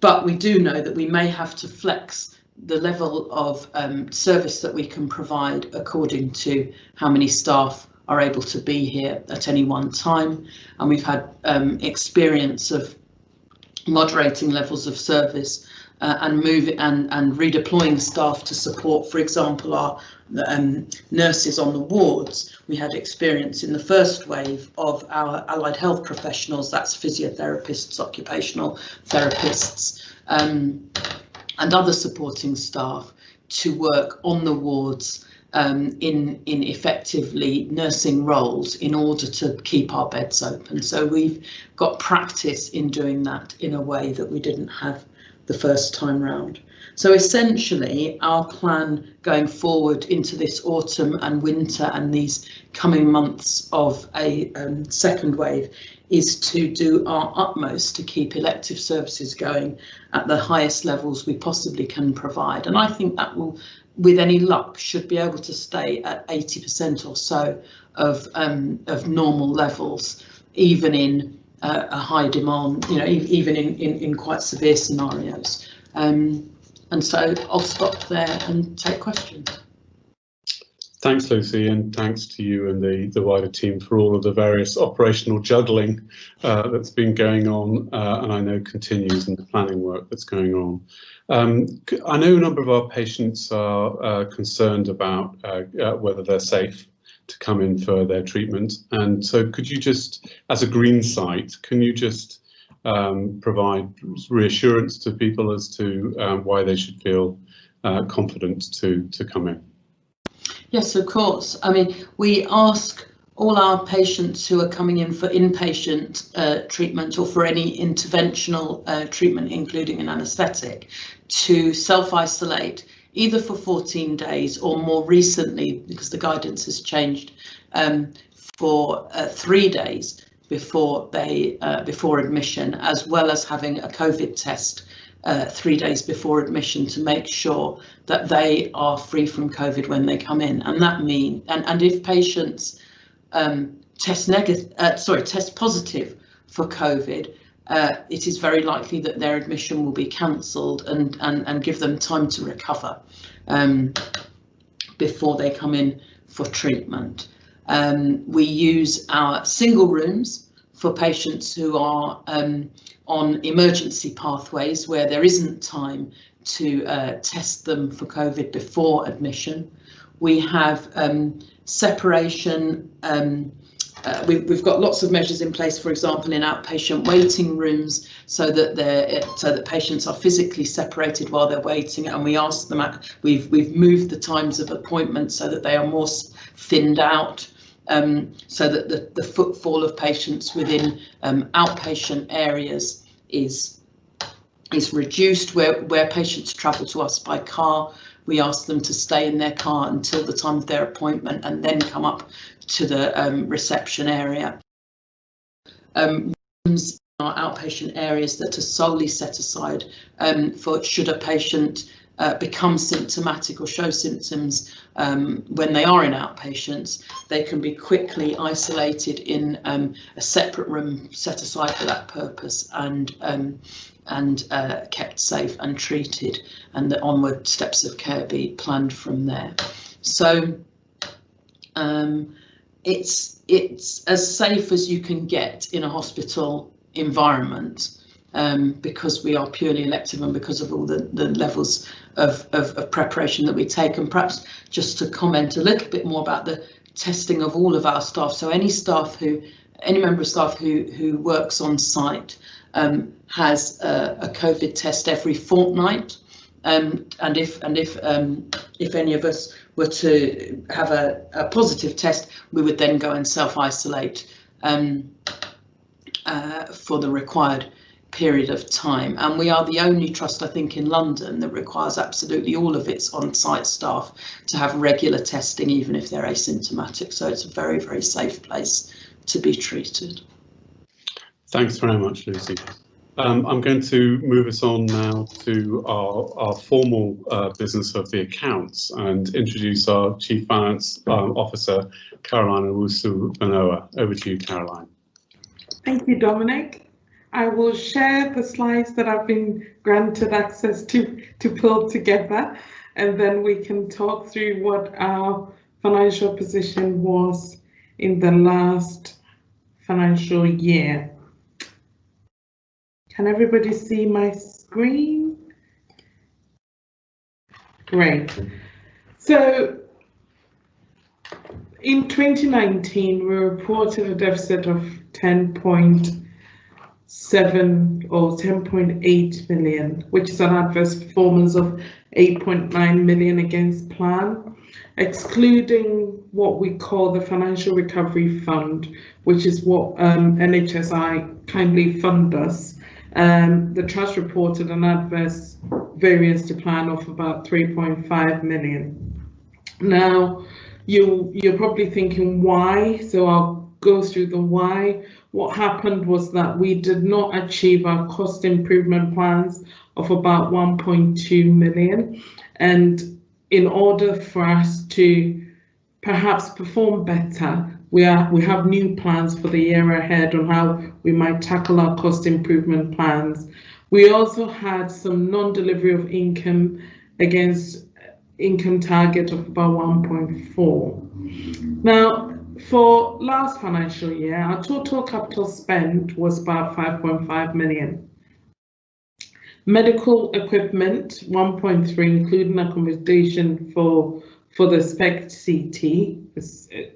But we do know that we may have to flex the level of service that we can provide according to how many staff are able to be here at any one time, and we've had experience of moderating levels of service and redeploying staff to support, for example, our nurses on the wards. We had experience in the first wave of our allied health professionals, that's physiotherapists, occupational therapists, and other supporting staff, to work on the wards in effectively nursing roles in order to keep our beds open. So we've got practice in doing that in a way that we didn't have the first time round. So essentially our plan going forward into this autumn and winter and these coming months of a second wave is to do our utmost to keep elective services going at the highest levels we possibly can provide. And I think that will, with any luck, should be able to stay at 80% or so of normal levels, even in a high demand, even in quite severe scenarios. And so I'll stop there and take questions. Thanks, Lucy, and thanks to you and the wider team for all of the various operational juggling that's been going on, and I know continues in the planning work that's going on. I know a number of our patients are concerned about whether they're safe to come in for their treatment, and so could you just, as a green site, can you just provide reassurance to people as to why they should feel confident to come in. Yes, of course. I mean, we ask all our patients who are coming in for inpatient treatment or for any interventional treatment, including an anaesthetic, to self-isolate either for 14 days or more recently, because the guidance has changed, for 3 days before admission, as well as having a COVID test 3 days before admission to make sure that they are free from COVID when they come in. And that means, and if patients test positive for COVID, it is very likely that their admission will be cancelled and give them time to recover before they come in for treatment. We use our single rooms for patients who are on emergency pathways where there isn't time to test them for COVID before admission. We have separation. We've got lots of measures in place, for example, in outpatient waiting rooms, so that patients are physically separated while they're waiting, and we ask them. We've moved the times of appointments so that they are more thinned out, so that the footfall of patients within outpatient areas is reduced. Where patients travel to us by car, we ask them to stay in their car until the time of their appointment and then come up to the reception area. Rooms in our outpatient areas that are solely set aside for should a patient become symptomatic or show symptoms when they are in outpatients, they can be quickly isolated in a separate room set aside for that purpose and kept safe and treated, and the onward steps of care be planned from there. So it's as safe as you can get in a hospital environment, because we are purely elective and because of all the levels of preparation that we take. And perhaps just to comment a little bit more about the testing of all of our staff. So any member of staff who works on site has a COVID test every fortnight. And if any of us were to have a positive test, we would then go and self-isolate for the required period of time. And we are the only trust, I think, in London that requires absolutely all of its on-site staff to have regular testing, even if they're asymptomatic. So it's a very, very safe place to be treated. Thanks very much, Lucy. I'm going to move us on now to our formal business of the accounts and introduce our Chief Finance Officer, Caroline Owusu Manoa. Over to you, Caroline. Thank you, Dominic. I will share the slides that I've been granted access to pull together, and then we can talk through what our financial position was in the last financial year. Can everybody see my screen? Great. So in 2019, we reported a deficit of 10.7 or 10.8 million, which is an adverse performance of 8.9 million against plan, excluding what we call the Financial Recovery Fund, which is what NHSI kindly fund us. The trust reported an adverse variance to plan of about 3.5 million. Now, you're probably thinking why, so I'll go through the why. What happened was that we did not achieve our cost improvement plans of about 1.2 million. And in order for us to perhaps perform better, we have new plans for the year ahead on how we might tackle our cost improvement plans. We also had some non-delivery of income against income target of about 1.4. Now, for last financial year, our total capital spend was about 5.5 million. Medical equipment, 1.3, including accommodation for the SPECT CT,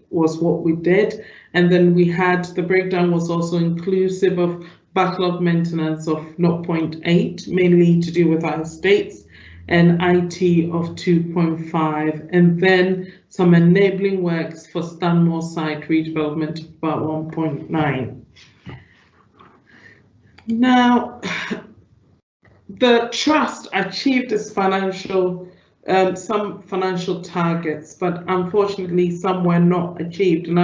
was what we did. And then we had, the breakdown was also inclusive of backlog maintenance of 0.8, mainly to do with our estates, and IT of 2.5, and then some enabling works for Stanmore site redevelopment of about 1.9. Now, the trust achieved its some financial targets, but unfortunately some were not achieved, and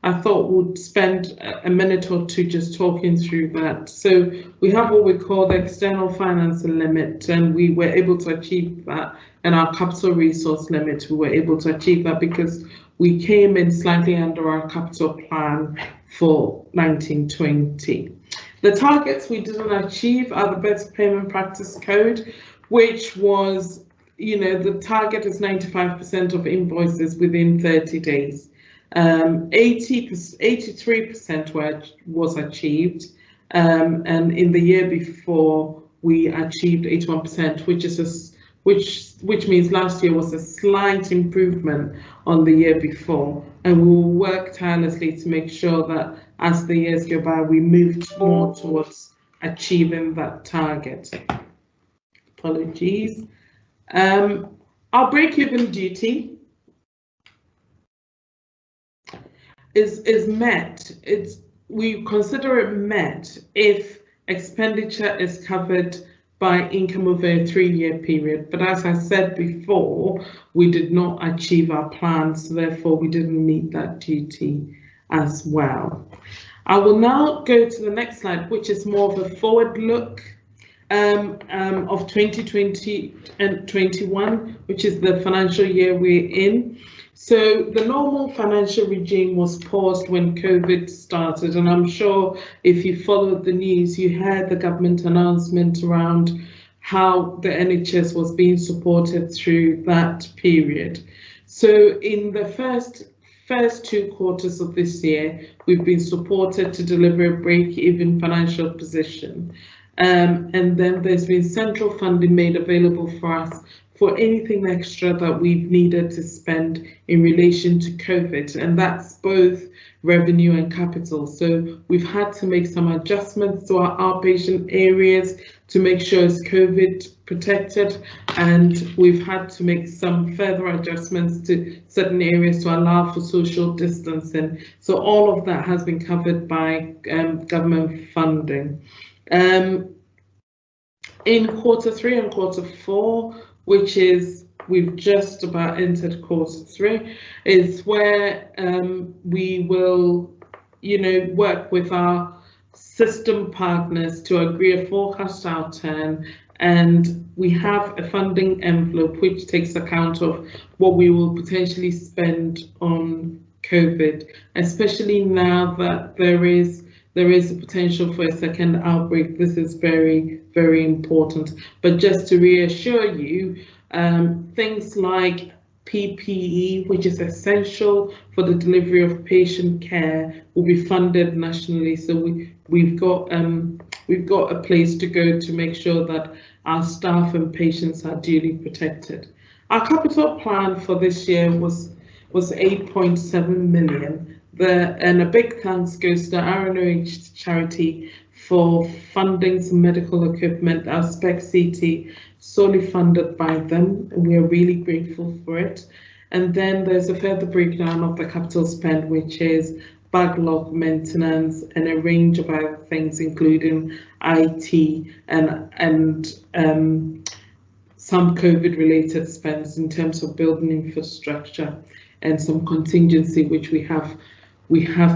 I thought we'd spend a minute or two just talking through that. So we have what we call the external financing limit, and we were able to achieve that, and our capital resource limit, we were able to achieve that because we came in slightly under our capital plan for 1920. The targets we didn't achieve are the Better Payment Practice Code, which was, the target is 95% of invoices within 30 days. 83% was achieved, and in the year before we achieved 81%, which means last year was a slight improvement on the year before, and we will work tirelessly to make sure that as the years go by, we moved more towards achieving that target. Apologies. Our break-even duty is met. We consider it met if expenditure is covered by income over a 3-year period. But as I said before, we did not achieve our plans, so therefore we didn't meet that duty as well. I will now go to the next slide, which is more of a forward look of 2020 and 21, which is the financial year we're in. So the normal financial regime was paused when COVID started, and I'm sure if you followed the news, you heard the government announcement around how the NHS was being supported through that period. So in the first 2 quarters of this year, we've been supported to deliver a break-even financial position. And then there's been central funding made available for us for anything extra that we've needed to spend in relation to COVID, and that's both revenue and capital. So we've had to make some adjustments to our outpatient areas to make sure it's COVID protected, and we've had to make some further adjustments to certain areas to allow for social distancing. So all of that has been covered by government funding. In Q3 and Q4, which is we've just about entered Q3, is where we will, work with our system partners to agree a forecast outturn, and we have a funding envelope which takes account of what we will potentially spend on COVID, especially now that there is a potential for a second outbreak. This is very, very important. But just to reassure you, things like PPE, which is essential for the delivery of patient care, will be funded nationally. So we've got a place to go to make sure that our staff and patients are duly protected. Our capital plan for this year was 8.7 million. And a big thanks goes to RNOH charity for funding some medical equipment, our SPEC CT, solely funded by them, and we are really grateful for it. And then there's a further breakdown of the capital spend, which is backlog maintenance and a range of other things, including IT and some COVID-related spends in terms of building infrastructure and some contingency, which we have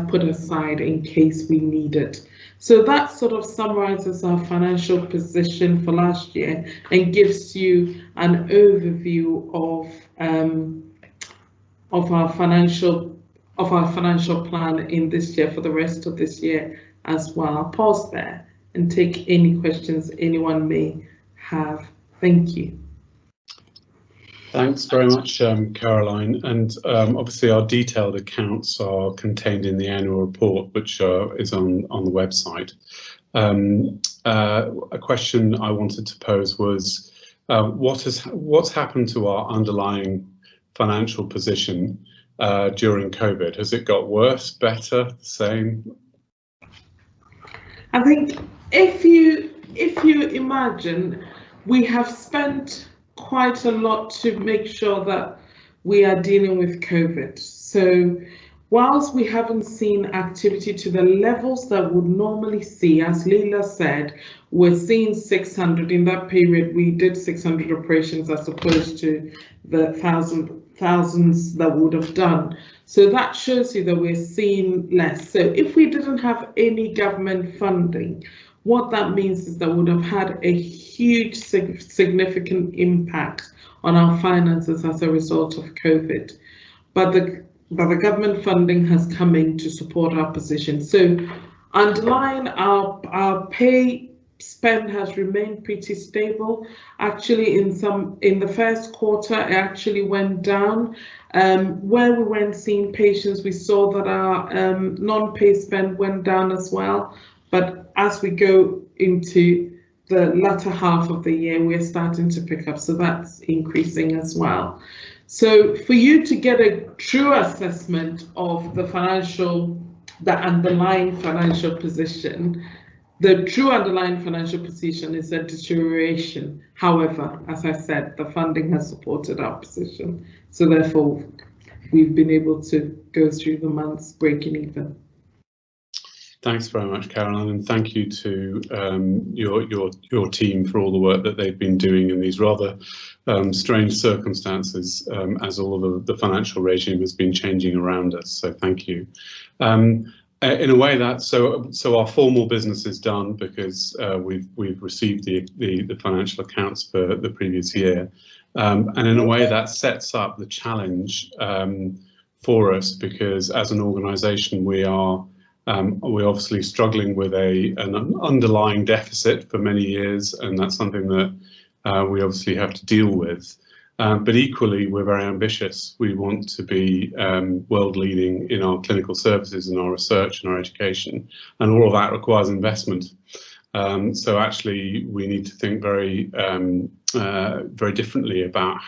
put aside in case we need it. So that sort of summarizes our financial position for last year and gives you an overview of our financial plan in this year for the rest of this year as well. I'll pause there and take any questions anyone may have. Thank you. Thanks very much, Caroline. And obviously our detailed accounts are contained in the annual report, which is on the website. A question I wanted to pose was, what's happened to our underlying financial position during COVID? Has it got worse, better, the same? I think if you imagine, we have spent quite a lot to make sure that we are dealing with COVID. So whilst we haven't seen activity to the levels that would normally see, as Leila said, we're seeing 600. In that period, we did 600 operations as opposed to the thousands that would have done. So that shows you that we're seeing less. So if we didn't have any government funding, what that means is that we would have had a huge significant impact on our finances as a result of COVID. But the government funding has come in to support our position. So underlying our pay spend has remained pretty stable. Actually, in the first quarter, it actually went down. Where we weren't seeing patients, we saw that our non-pay spend went down as well. But as we go into the latter half of the year, we're starting to pick up, so that's increasing as well. So for you to get a true assessment of the underlying financial position, the true underlying financial position is a deterioration. However, as I said, the funding has supported our position, so therefore we've been able to go through the months breaking even. Thanks very much, Caroline, and thank you to your team for all the work that they've been doing in these rather strange circumstances as all of the financial regime has been changing around us. So thank you. In a way, so our formal business is done because we've received the financial accounts for the previous year, and in a way that sets up the challenge for us, because as an organisation we're obviously struggling with an underlying deficit for many years, and that's something that we obviously have to deal with. But equally, we're very ambitious. We want to be world leading in our clinical services, in our research and our education, and all of that requires investment. So actually, we need to think very differently about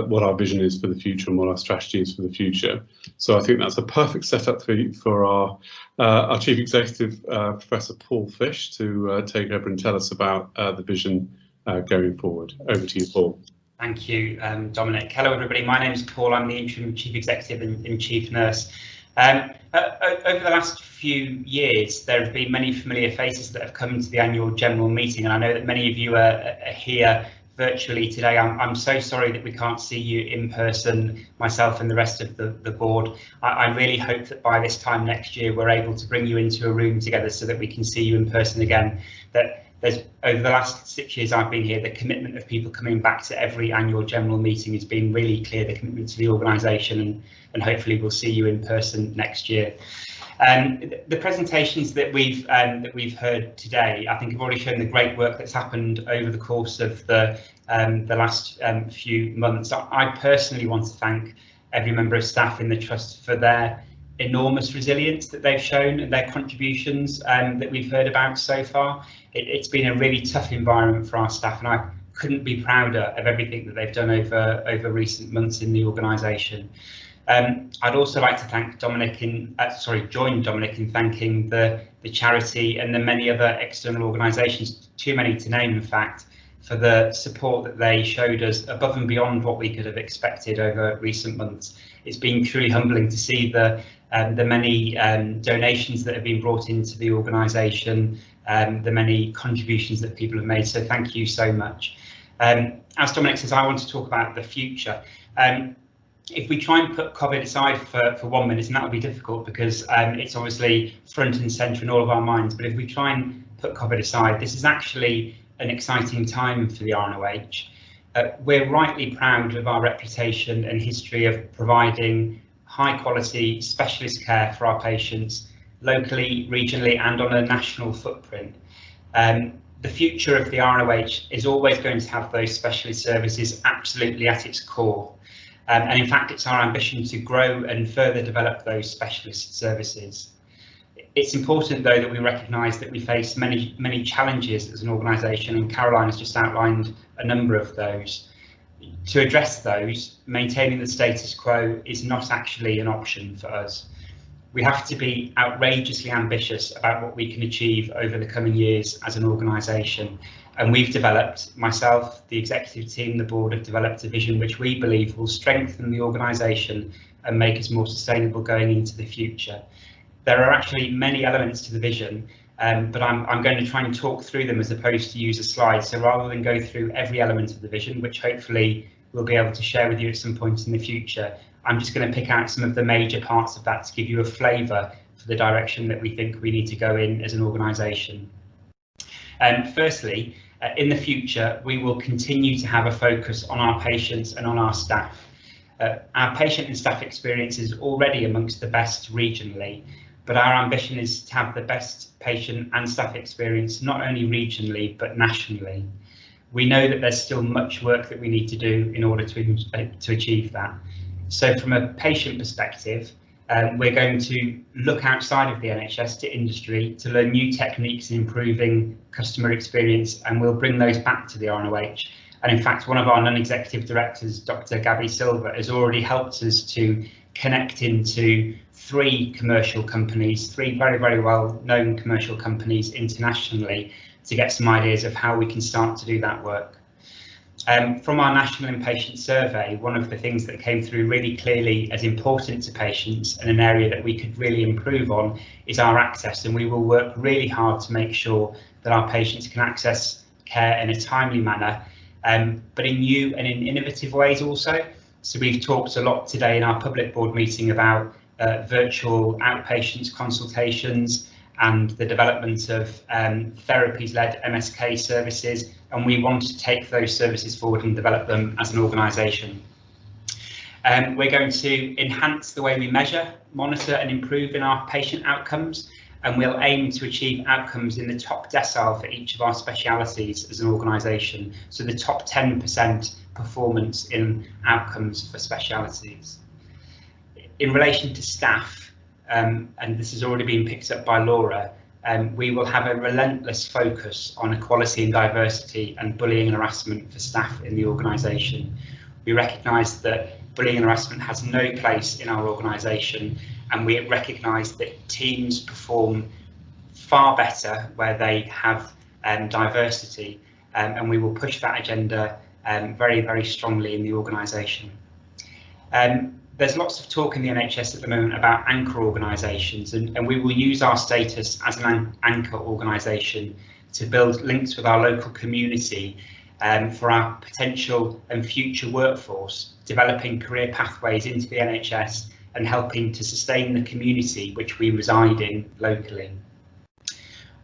what our vision is for the future and what our strategy is for the future. So I think that's a perfect setup for our Chief Executive, Professor Paul Fish, to take over and tell us about the vision going forward. Over to you, Paul. Thank you, Dominic. Hello, everybody. My name is Paul. I'm the Interim Chief Executive and Chief Nurse. Over the last few years, there have been many familiar faces that have come to the annual general meeting, and I know that many of you are here virtually today. I'm so sorry that we can't see you in person, myself and the rest of the board. I really hope that by this time next year we're able to bring you into a room together so that we can see you in person again. That there's, over the last 6 years I've been here, the commitment of people coming back to every annual general meeting has been really clear, the commitment to the organisation, and hopefully we'll see you in person next year. The presentations that we've heard today, I think, have already shown the great work that's happened over the course of the last few months. I personally want to thank every member of staff in the Trust for their enormous resilience that they've shown and their contributions that we've heard about so far. It's been a really tough environment for our staff, and I couldn't be prouder of everything that they've done over recent months in the organisation. I'd also like to thank join Dominic in thanking the charity and the many other external organisations, too many to name in fact, for the support that they showed us above and beyond what we could have expected over recent months. It's been truly humbling to see the many donations that have been brought into the organisation, the many contributions that people have made, so thank you so much. As Dominic says, I want to talk about the future. If we try and put COVID aside for 1 minute, and that will be difficult because it's obviously front and centre in all of our minds, but if we try and put COVID aside, this is actually an exciting time for the RNOH. We're rightly proud of our reputation and history of providing high quality specialist care for our patients locally, regionally and on a national footprint. The future of the RNOH is always going to have those specialist services absolutely at its core. And in fact, it's our ambition to grow and further develop those specialist services. It's important, though, that we recognise that we face many challenges as an organisation, and Caroline has just outlined a number of those. To address those, maintaining the status quo is not actually an option for us. We have to be outrageously ambitious about what we can achieve over the coming years as an organisation. And we've developed, myself, the executive team, the board have developed a vision which we believe will strengthen the organisation and make us more sustainable going into the future. There are actually many elements to the vision, but I'm going to try and talk through them as opposed to use a slide. So rather than go through every element of the vision, which hopefully we'll be able to share with you at some point in the future, I'm just going to pick out some of the major parts of that to give you a flavour for the direction that we think we need to go in as an organisation. Firstly, in the future, we will continue to have a focus on our patients and on our staff. Our patient and staff experience is already amongst the best regionally, but our ambition is to have the best patient and staff experience not only regionally but nationally. We know that there's still much work that we need to do in order to achieve that. So from a patient perspective, we're going to look outside of the NHS to industry to learn new techniques in improving customer experience, and we'll bring those back to the RNOH. And in fact, one of our non-executive directors, Dr. Gabby Silver, has already helped us to connect into 3 commercial companies, 3 very, very well-known commercial companies internationally, to get some ideas of how we can start to do that work. From our National Inpatient Survey, one of the things that came through really clearly as important to patients and an area that we could really improve on is our access, and we will work really hard to make sure that our patients can access care in a timely manner, but in new and in innovative ways also. So we've talked a lot today in our public board meeting about virtual outpatient consultations and the development of therapies-led MSK services, and we want to take those services forward and develop them as an organisation. We're going to enhance the way we measure, monitor and improve in our patient outcomes, and we'll aim to achieve outcomes in the top decile for each of our specialities as an organisation, so the top 10% performance in outcomes for specialities. In relation to staff, and this has already been picked up by Laura, we will have a relentless focus on equality and diversity and bullying and harassment for staff in the organisation. We recognise that bullying and harassment has no place in our organisation, and we recognise that teams perform far better where they have diversity, and we will push that agenda very, very strongly in the organisation. There's lots of talk in the NHS at the moment about anchor organisations, and we will use our status as an anchor organisation to build links with our local community for our potential and future workforce, developing career pathways into the NHS and helping to sustain the community which we reside in locally.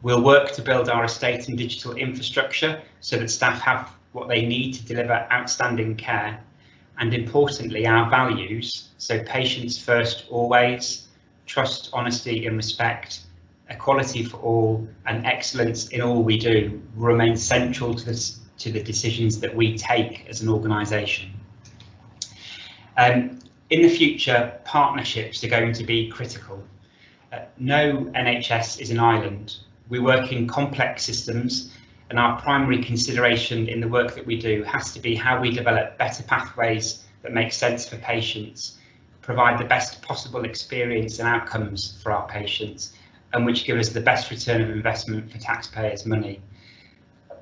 We'll work to build our estate and digital infrastructure so that staff have what they need to deliver outstanding care. And importantly, our values, so patients first always, trust, honesty and respect, equality for all and excellence in all we do will remain central to the decisions that we take as an organisation. In the future, partnerships are going to be critical. No NHS is an island. We work in complex systems, and our primary consideration in the work that we do has to be how we develop better pathways that make sense for patients, provide the best possible experience and outcomes for our patients, and which give us the best return of investment for taxpayers' money.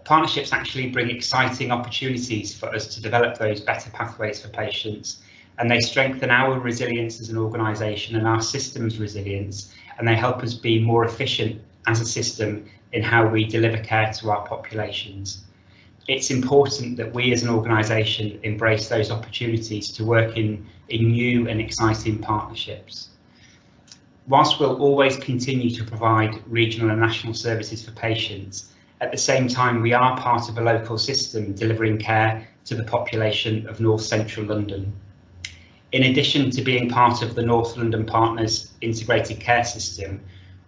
Partnerships actually bring exciting opportunities for us to develop those better pathways for patients, and they strengthen our resilience as an organisation and our system's resilience, and they help us be more efficient as a system in how we deliver care to our populations. It's important that we as an organisation embrace those opportunities to work in new and exciting partnerships. Whilst we'll always continue to provide regional and national services for patients, at the same time we are part of a local system delivering care to the population of North Central London. In addition to being part of the North London Partners integrated care system,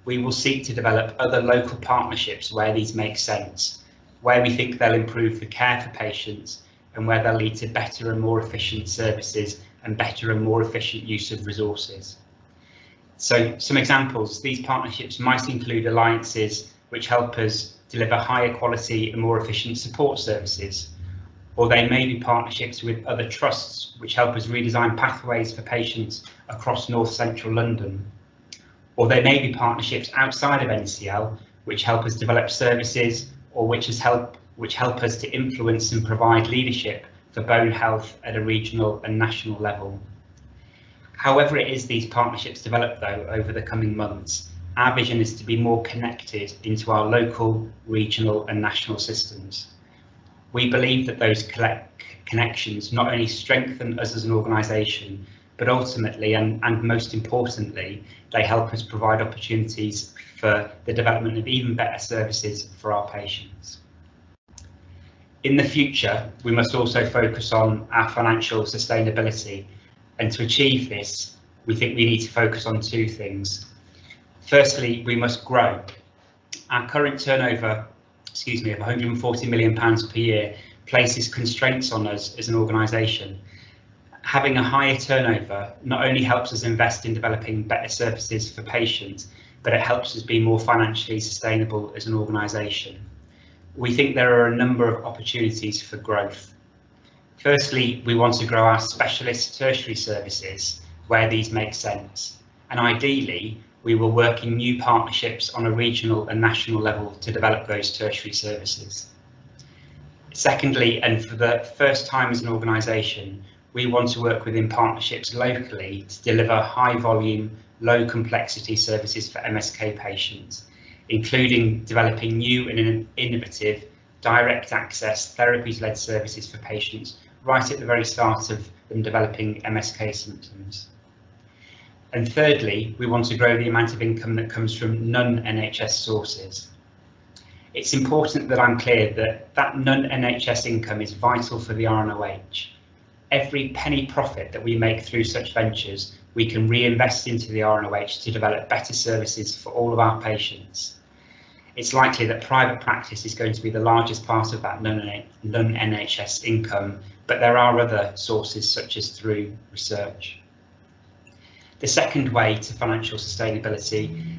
we will seek to develop other local partnerships where these make sense, where we think they'll improve the care for patients and where they'll lead to better and more efficient services and better and more efficient use of resources. So some examples, these partnerships might include alliances which help us deliver higher quality and more efficient support services, or they may be partnerships with other trusts which help us redesign pathways for patients across North Central London. Or they may be partnerships outside of NCL, which help us develop services, or which help us to influence and provide leadership for bone health at a regional and national level. However it is these partnerships develop, though, over the coming months, our vision is to be more connected into our local, regional and national systems. We believe that those connections not only strengthen us as an organisation, but ultimately and most importantly, they help us provide opportunities for the development of even better services for our patients. In the future, we must also focus on our financial sustainability, and to achieve this, we think we need to focus on two things. Firstly, we must grow. Our current turnover, of £140 million per year places constraints on us as an organisation. Having a higher turnover not only helps us invest in developing better services for patients, but it helps us be more financially sustainable as an organisation. We think there are a number of opportunities for growth. Firstly, we want to grow our specialist tertiary services where these make sense, and ideally we will work in new partnerships on a regional and national level to develop those tertiary services. Secondly, and for the first time as an organisation, we want to work within partnerships locally to deliver high volume, low complexity services for MSK patients, including developing new and innovative direct access therapies-led services for patients right at the very start of them developing MSK symptoms. And thirdly, we want to grow the amount of income that comes from non-NHS sources. It's important that I'm clear that that non-NHS income is vital for the RNOH. Every penny profit that we make through such ventures, we can reinvest into the RNOH to develop better services for all of our patients. It's likely that private practice is going to be the largest part of that non-NHS income, but there are other sources such as through research. The second way to financial sustainability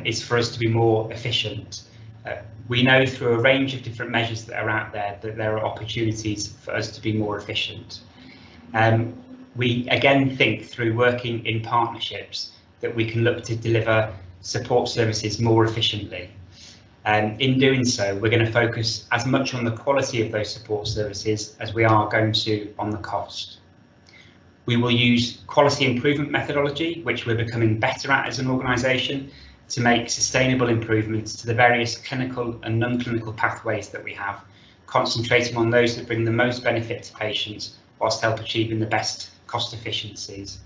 is for us to be more efficient. We know through a range of different measures that are out there that there are opportunities for us to be more efficient. We again think through working in partnerships that we can look to deliver support services more efficiently. In doing so, we're going to focus as much on the quality of those support services as we are going to on the cost. We will use quality improvement methodology, which we're becoming better at as an organisation, to make sustainable improvements to the various clinical and non-clinical pathways that we have, concentrating on those that bring the most benefit to patients whilst help achieving the best cost efficiencies.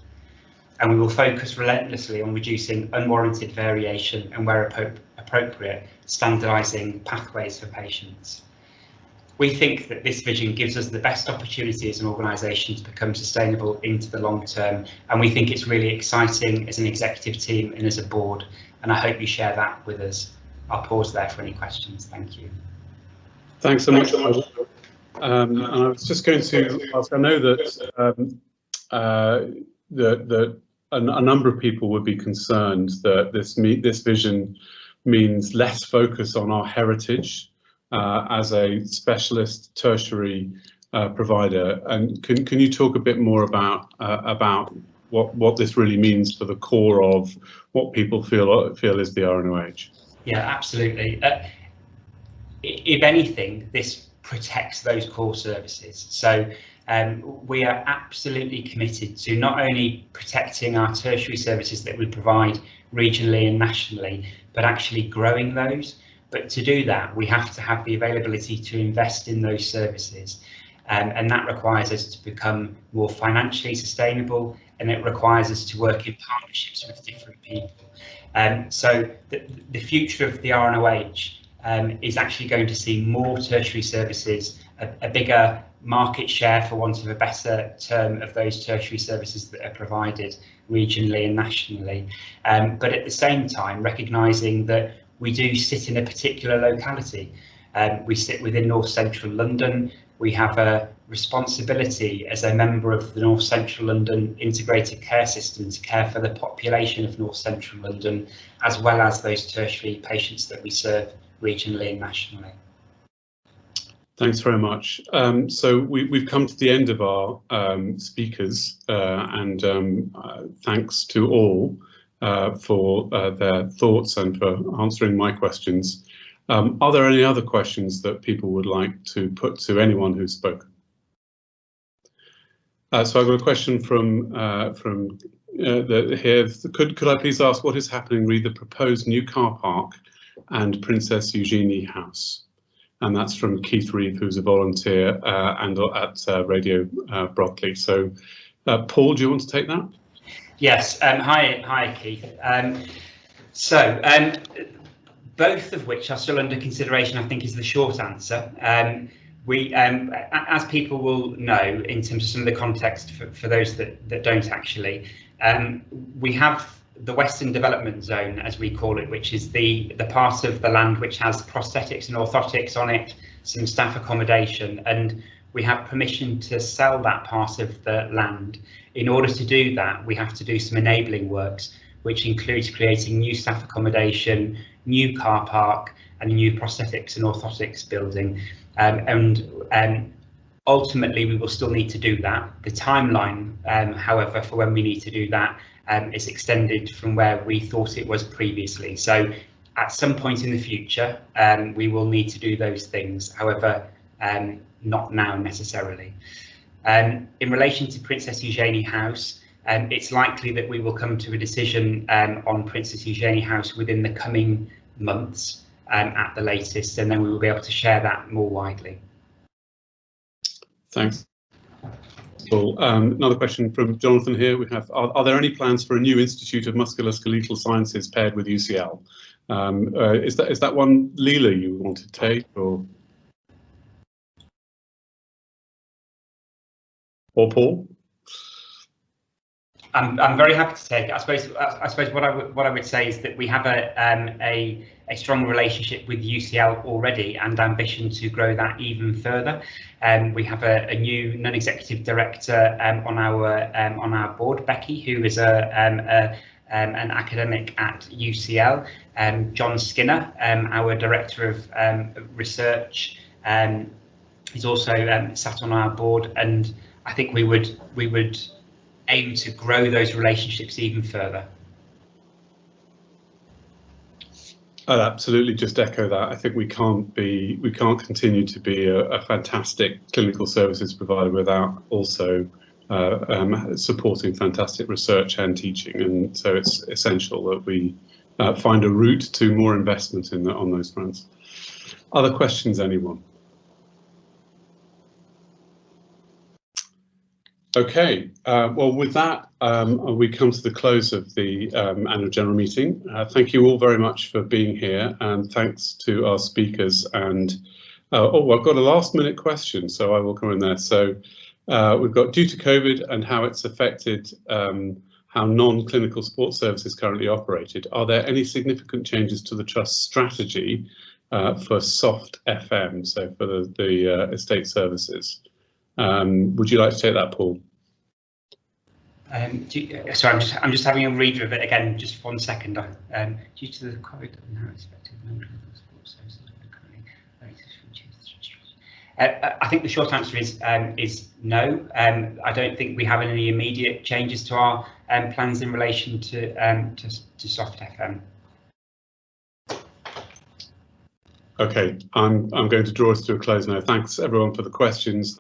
And we will focus relentlessly on reducing unwarranted variation and, where appropriate, standardising pathways for patients. We think that this vision gives us the best opportunity as an organisation to become sustainable into the long term, and we think it's really exciting as an executive team and as a board, and I hope you share that with us. I'll pause there for any questions. Thank you. Thanks so much. And I was just going to ask, I know that a number of people would be concerned that this vision means less focus on our heritage as a specialist tertiary provider. And can you talk a bit more about what this really means for the core of what people feel is the RNOH? Yeah, absolutely. If anything, this protects those core services. So we are absolutely committed to not only protecting our tertiary services that we provide regionally and nationally, but actually growing those. But to do that, we have to have the availability to invest in those services. And that requires us to become more financially sustainable, and it requires us to work in partnerships with different people. So the future of the RNOH is actually going to see more tertiary services, a bigger market share, for want of a better term, of those tertiary services that are provided regionally and nationally. But at the same time, recognising that we do sit in a particular locality. We sit within North Central London. We have a responsibility as a member of the North Central London Integrated Care System to care for the population of North Central London, as well as those tertiary patients that we serve regionally and nationally. Thanks very much. So we've come to the end of our speakers, and thanks to all. for their thoughts and for answering my questions. Are there any other questions that people would like to put to anyone who's spoken? So I've got a question from here. Could I please ask what is happening with the proposed new car park and Princess Eugenie House? And that's from Keith Reeve, who's a volunteer and at Radio Brockley. So, Paul, do you want to take that? Yes. Hi, Keith. Both of which are still under consideration, I think, is the short answer. We, as people will know, in terms of some of the context for those that don't actually, we have the Western Development Zone, as we call it, which is the part of the land which has prosthetics and orthotics on it, some staff accommodation, and we have permission to sell that part of the land. In order to do that, we have to do some enabling works, which includes creating new staff accommodation, new car park, and a new prosthetics and orthotics building. Ultimately, we will still need to do that. The timeline, however, for when we need to do that is extended from where we thought it was previously. So at some point in the future, we will need to do those things, however, not now necessarily. In relation to Princess Eugenie House, it's likely that we will come to a decision on Princess Eugenie House within the coming months at the latest, and then we will be able to share that more widely. Thanks. Well, another question from Jonathan here. We have: Are there any plans for a new Institute of Musculoskeletal Sciences paired with UCL? Is that one, Leela, you want to take, or Paul? I'm very happy to take it. I suppose what I would say is that we have a strong relationship with UCL already and ambition to grow that even further. We have a new non-executive director on our board, Becky, who is an academic at UCL. John Skinner, our director of research, is also sat on our board, and I think we would aim to grow those relationships even further. I'd absolutely just echo that. I think we can't continue to be a fantastic clinical services provider without also supporting fantastic research and teaching, and so it's essential that we find a route to more investment on those fronts. Other questions, anyone? Okay, well, with that, we come to the close of the annual general meeting. Thank you all very much for being here, and thanks to our speakers. And oh, I've got a last-minute question, so I will come in there. So we've got, due to COVID and how it's affected how non-clinical support services currently operated, are there any significant changes to the Trust's strategy for soft FM, so for the estate services? Would you like to take that, Paul? Sorry, I'm just having a read of it again. Just 1 second. Due to the COVID and how it's affected non-clinical support services currently, I think the short answer is no. I don't think we have any immediate changes to our plans in relation to soft FM. Okay, I'm going to draw us to a close now. Thanks everyone for the questions.